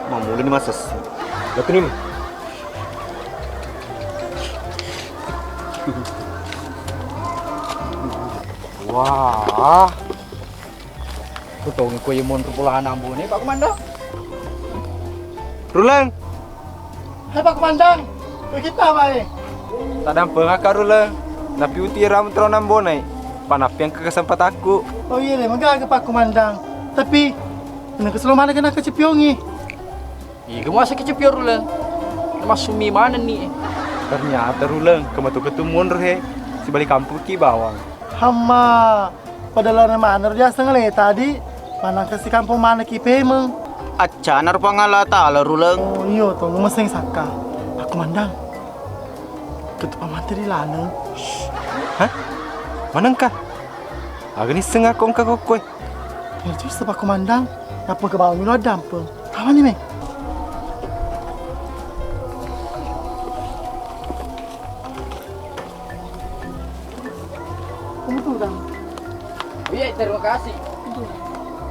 Mamuli ni masa sih. Aku ni. Wah. Aku tahu ni kau yang mau perpuluhan ambu ni Pak Komandan. Rulang. Hai Pak Komandan. Kita apa Tak nampak akak rulang. Napi utiram teronam bonai. Panapi yang kekesempat aku. Oh iya le, magagawa Pak Komandan. Tapi nagkasalamahan ka na ka si Pyongi. Iya, masa kecipyor ulang. Masumi mana ni? Ternyata rulang. Kematu ketemuan rohe. Si balik kampung ki bawang. Hama, padahal naman dia sa ngalay tadi. Mana kasi kampung mana ki pemeng. Acha nar pangala ta'ala rulang. Oh iyo to, ngumaseng saka. Pak Komandan. Ketupamantiri lalang. Hah? Mana ka? Agak ni sengah kong kakokwe. Pergi sa Pak Komandan. Apa ke bawah milo dampo? Apa ni me? Umuturan. Iya, terima kasih.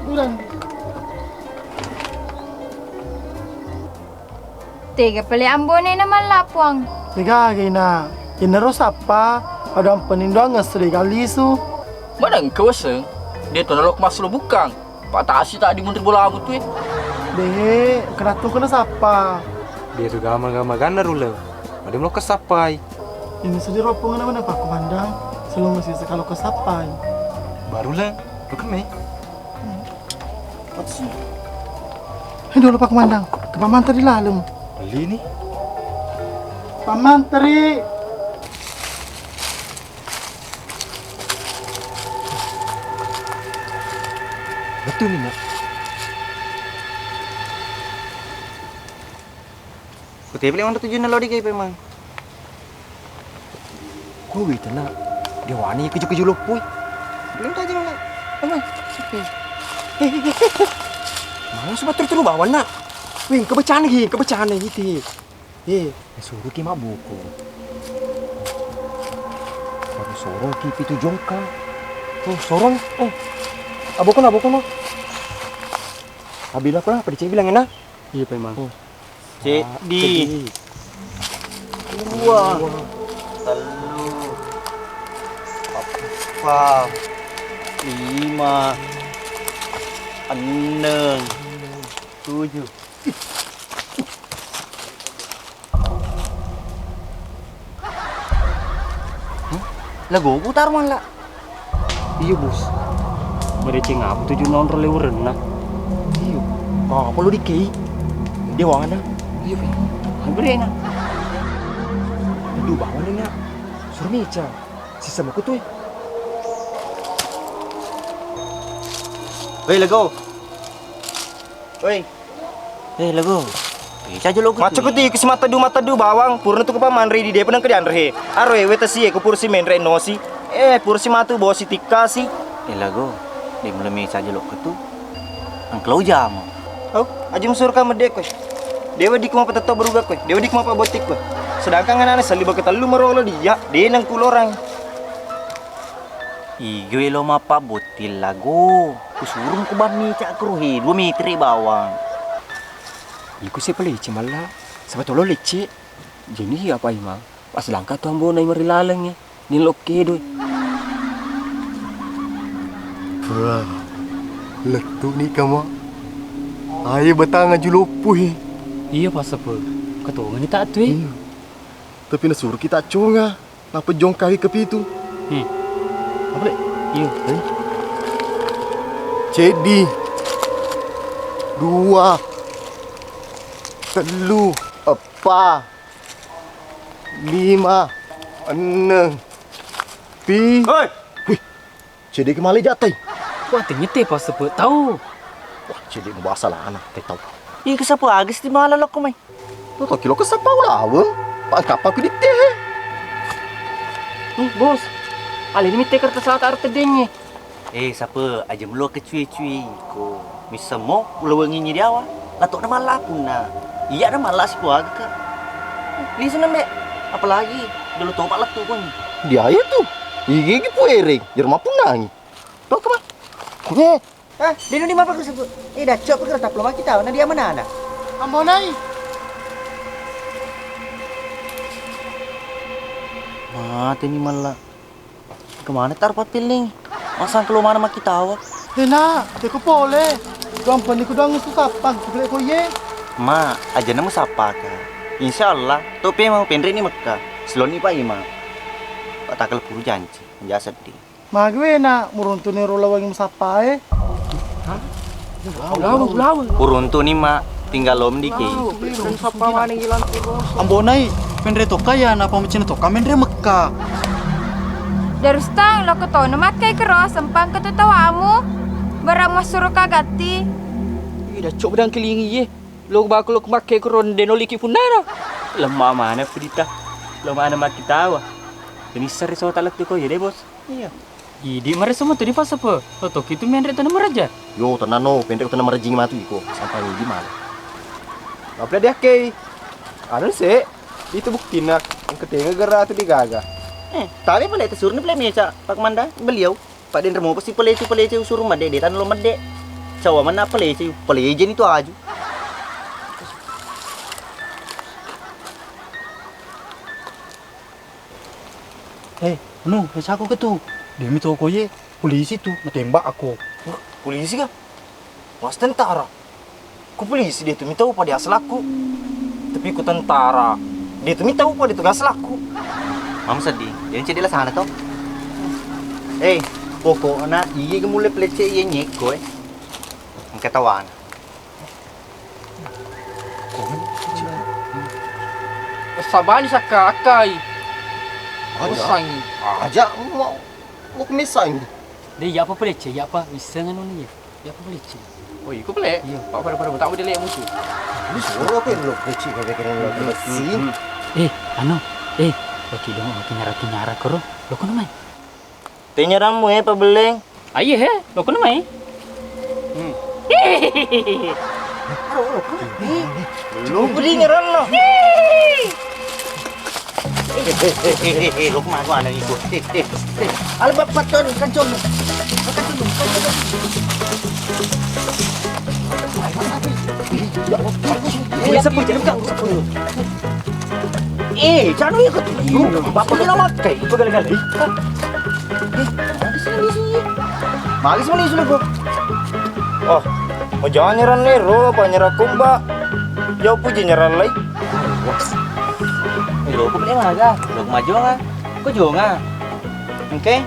Duran. Tiga pali ambone naman lapuang. Ligagay na. Inaros apa? Ada penindoan ngasri kalisu. Mana engkau seng? Dia tu nalok mas lo bukan. Pak Tasi tak dimuntir bola abu tu Deh, keratu kena sapa? Dia tu gamal-gamal gana rulang. Ada mau kesapai. Ini sendiri ropongan apa Pak Komandan? Selalu masih sekalo kesapai. Barulah. Bukan me. Hei dulu Pak Komandan, ke Paman tadi lalu. Beli ni. Paman tadi. Betul ni nak. Kutip beli mana tujuan lo di kay Pemang. Kau itu nak. Dia wani keju-keju lopui. Belum tahu jalan. Amai. Mana sebab terus bawa nak. Wih, kebacahan lagi tu. Suruh ki mabuku. Baru sorong ki pitu jongka. Oh, sorong. Oh. Abokon. Abila pula, pada cik bilang enak. Iya Pak Imam. Oh. Cik di. Dua. Telu. Empat. 5. 6. 7. Lagu ku tarman lah. Iya bos. Mereka ngapa 7 nonrol lewat renang. Iyo. Ah, apa lu dikei? Dia wangan dah. Iya Pi. Hampir enak. Aduh, bangun nih, suruh meja. Sisa mau tuh. Wei lagu. Wei. Lagu. Saja lo. Macam ku ti mata du bawang purna tu kepaman re di dia penang ke dian re. Arwe weta si ku pursi men re no si. Pursi matu bosi tika si. Lagu. Dia mulai me saja lo ketu. Angklau jam. Oh, ajum sur ka medek ko. Dewa di kuma patato berubah ko. Dewa di kuma pa botik ko. Sedangkan anak saliba ketalu merolo dia nang kulorang. Iyo lo mapa botil lagu. Kusurung ku bami cak keruhi 2 meter bawang. Iku siapa leci malah. Sebetulnya leci. Jadi apa imang? Pas langkah tu ambo nai marilaleng ya. Ni loke doi. Wah. Letuk ni kamu. Ayo batang aju lupuh. Iya pas apa? Ketua ni tak tu eh. Tapi nak suruh kita conga. Napa jong kaki ke pitu? Apa lek? Iya. Jadi 2 3 4 5 6 pi. Hoi. Wih. Jadi kemali jatai. Wah ternyata pas apa? Tahu. Wah, jadi bahasa lah anak tahu. Iya kesapu agis di malam lo kumai. Tu tak kilo kesapa ulah awang. Pak kapal ku diteh. Nih bos. Ali ni minta kertas salat arut tedengnya. Siapa aja melo ke cuy-cuy ko. Misemo ulah wengi dia awak. Latok nama lapuna. Iya nama las ku agak. Lisa nambe. Apalagi dulu topak letu pun. Dia aja tu. Gigi puering. Jerma punangi. Tahu ke mah? Dia ni apa kesebut? Dah cok kertas belum kita tahu. Nah dia mana ana? Ambonai. Mati ni malah. Kemana tar patil ni? Masa keluar mana mak kita awak? Hena, aku boleh. Gampang ni ku dang susapang, ku boleh koye. Ma, aja nama siapa ka? Insyaallah, tope mau pendre ni Mekah. Seloni pa ima. Pak takal puru janji, menjasa di. Magwe na muruntu ni rola wangi musapa Lawa. Uruntu ni ma tinggal lom di ki. Sapa mana ngilang Ambonai, pendre toka ya napa macam toka pendre Mekah. Darustang lo ketua makai keros sempang ketutawamu. Barang masuk kagati. Dah cok bedang kelingi ye. Lo ba ko makke ko ron denoli ki punara. Lemah mana Frita? Lemah mana mak kita wah. Ini seri so talak tu kau ya deh bos. Iya. Idi mare semua tu di pas apa? Toto kitu menre tu nama raja. Yo, tenan no, pendek tenan merjing matu iko. Sampai di mana? Apa dia kei? Anu sih. Itu bukti nak. Ang ketenga gara tu digaga. Tapi pala itu suruh ni pala meja Pak Manda beliau. Pak Den Remo pasti pelece suruh made dia tan lo made. Cawa mana pelece itu aja. Masa aku ke tu? Dia minta koye, polisi tu tembak aku. Polisi kah? Mas tentara. Ku polisi dia tu minta upah dia asal aku. Tapi ku tentara. Dia tu minta upah dia tu asal aku. Mam sedih. Dia jadi lah sana toh. Pokoknya iya ke mulai pelece iya nyeko Ang katawan. Sabani sakakai. Usang. Aja mau kemisang. Dia ya apa peleceh? Ya apa? Bisa nganu ni? Ya apa peleceh? Oh, iku pelek. Iya. Pak pada tak boleh lek musuh. Ini suruh apa yang lo kecil kau pikiran lo bersih. Oke dong, nyara koro. Lo kono mai? Tanya ramu pabeleng. Aye lo kono mai? Lu beri nyaran lo. Lo kemana itu? Al bapak ton kancon. Sapu jangan kau sapu. Jangan ikut. Bapak ni lama kai. Pegal-gal. Mari semua ni sudah. Oh, mau jangan nyaran lero, apa nyerah kumba? Jauh puji nyaran lagi. Lo kau beli mana? Lo maju ah? Kau jual ah? Oke?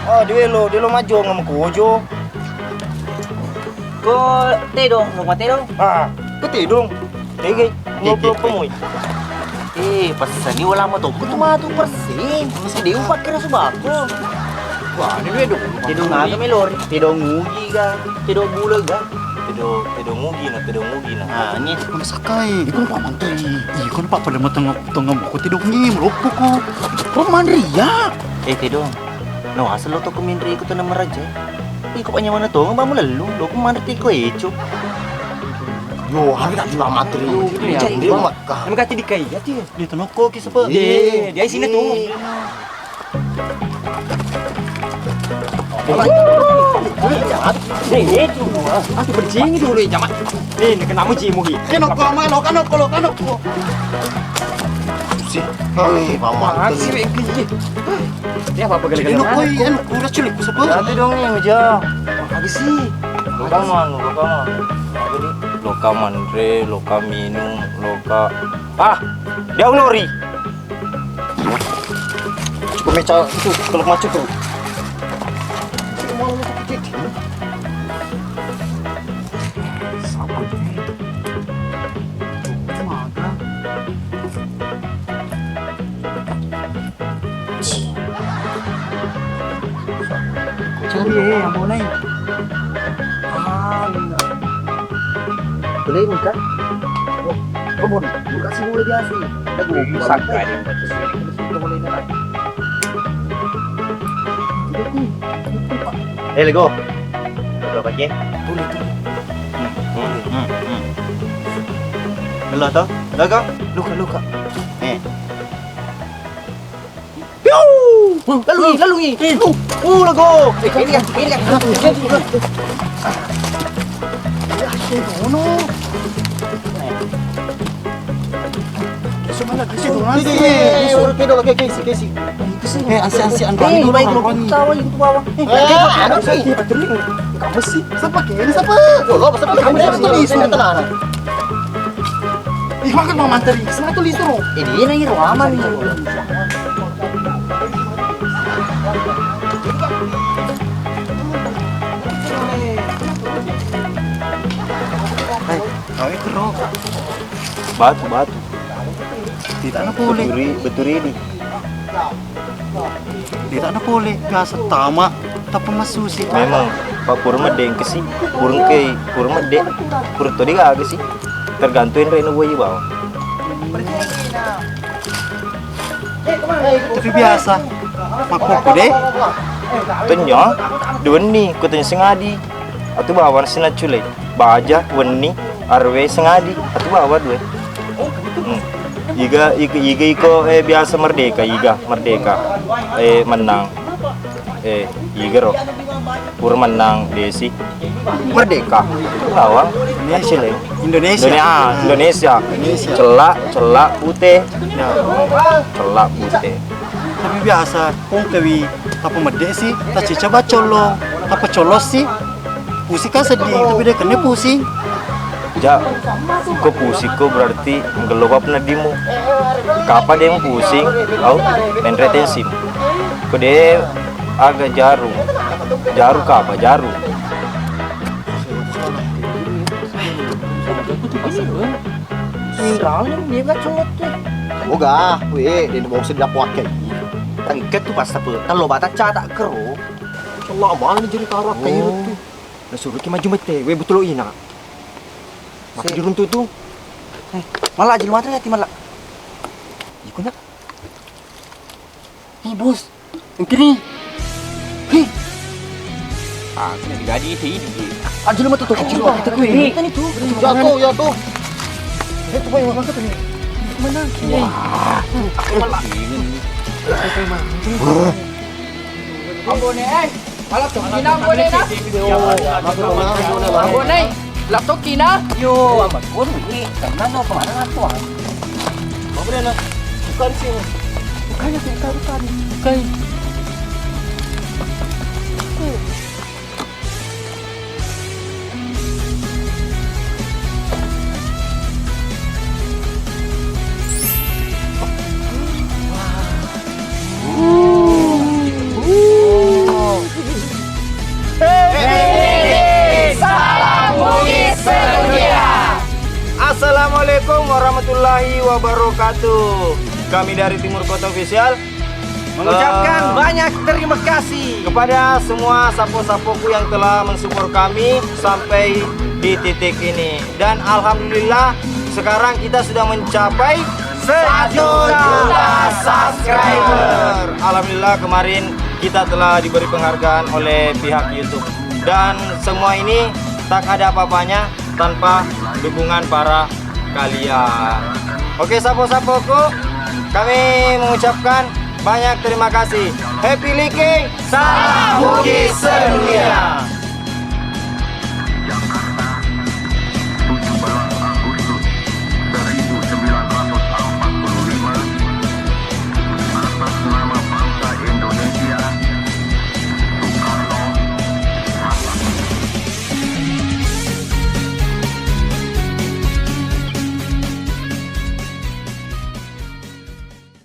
Oh, dia lo maju ngam kojo. Ko teh dong, lo mati dong. Ah, peti dong. Dege, ngobrol pemuy. Pesan ni wala mo to. Kutu ma tu persin. Mesti dia upat kira subako. Wah, ini dia dong. Tidong naga melor. Tidong ngugi ga. Tidong bulag ga. Tidong mugi na. Ah, ni Kung sakay, ikon pa man tay. Ikon pa pada matang ko tidong ni meropo ko. Roman ria. tidong. No, asal lo to kumindri ko to na maraja. Iko pa niya mana to, ngamba mo lalu. Lo kumanti ko echo. Yo, hari tak juga materi. Dia makan. Nama kati di kai, kati. Dito no ko kisa pa. Dia sini tuh. Aku berjing dulu ya, Jamat. Nih, kena muji muhi. Kano ko. Si, hai, mama. Dia apa Ini gala-gala? ko yan, kuras culik ko sa pa. Dati dong nih, Ujo. Apa sih? Lokaman. Apa nih? Lokaman re, loka minum, loka. Ah, dia unori. Cukup meca itu kalau macam tu. Cari yang mau naik. Boleh buka? Oh, bon. Buka sih boleh biasa. Dah Sakai. Lego. Berapa je? Lo to? Luka. Lalu ni. Lago. Ini kan. Asian Baik lo tawa itu bawa. Anak sih. Kamu sih. Siapa kini? Siapa? Lo apa siapa? Kamu siapa tulis tenang. Ih, makan mama teri. Sana tulis tu. Ini na hiro aman ni. Kawin kero. Batu. Tidak na boleh. Betul ini. Tidak na boleh. Biasa tama. Tapi masusi. Memang Pak Purma deng ke sih, Purma deng, Purto dia agak sih, tergantung Reno Boy bawah. Tapi biasa. Makoko deh. Tanya, dua ni, kutanya sengadi, atau bawa sina culai, baja, weni, arwe sengadi, atau bawa dua. Iga iko biasa merdeka, menang, iga roh. Pur menang desi merdeka lawan Indonesia celak putih Tapi biasa kung kawi apa mede sih tak coba colong apa colos sih pusing kan sedih tapi dia kena pusing ko pusing ko berarti ngelobap nadimu kapan dia yang pusing kau main retensi ko dia agak jarum apa jarum Dia enggak colot tuh. Moga, dia mau sedap wakai. Tangket tuh pas apa? Kalau bata tak kero. Lama ni jadi karak kayak itu. Nasuruh ki maju mete, we betul ina. Maka diruntu tu. Malah jadi matre hati malah. Ikunya. Bos. Engkini. Hei. Ah, kena digadi ini. Anjir mah tuh kecil banget tuh. Kan itu. Jatuh. Itu boy makan tuh. Mana? Ambone, malah tokina ambone na. Ambone, la tokina. Yo, amat pun ini karena mau kemana tuh? Apa dia nak? Bukan sih. Bukan. warahmatullahi wabarakatuh. Kami dari Timur Kota Official mengucapkan banyak terima kasih kepada semua sapo-sapoku yang telah mensupport kami sampai di titik ini. Dan alhamdulillah sekarang kita sudah mencapai 1 juta subscriber. Alhamdulillah kemarin kita telah diberi penghargaan oleh pihak YouTube. Dan semua ini tak ada apa-apanya tanpa dukungan para kalian. Oke sapo-sapoku, kami mengucapkan banyak terima kasih. Happy Leaking, salam Bugis sedunia.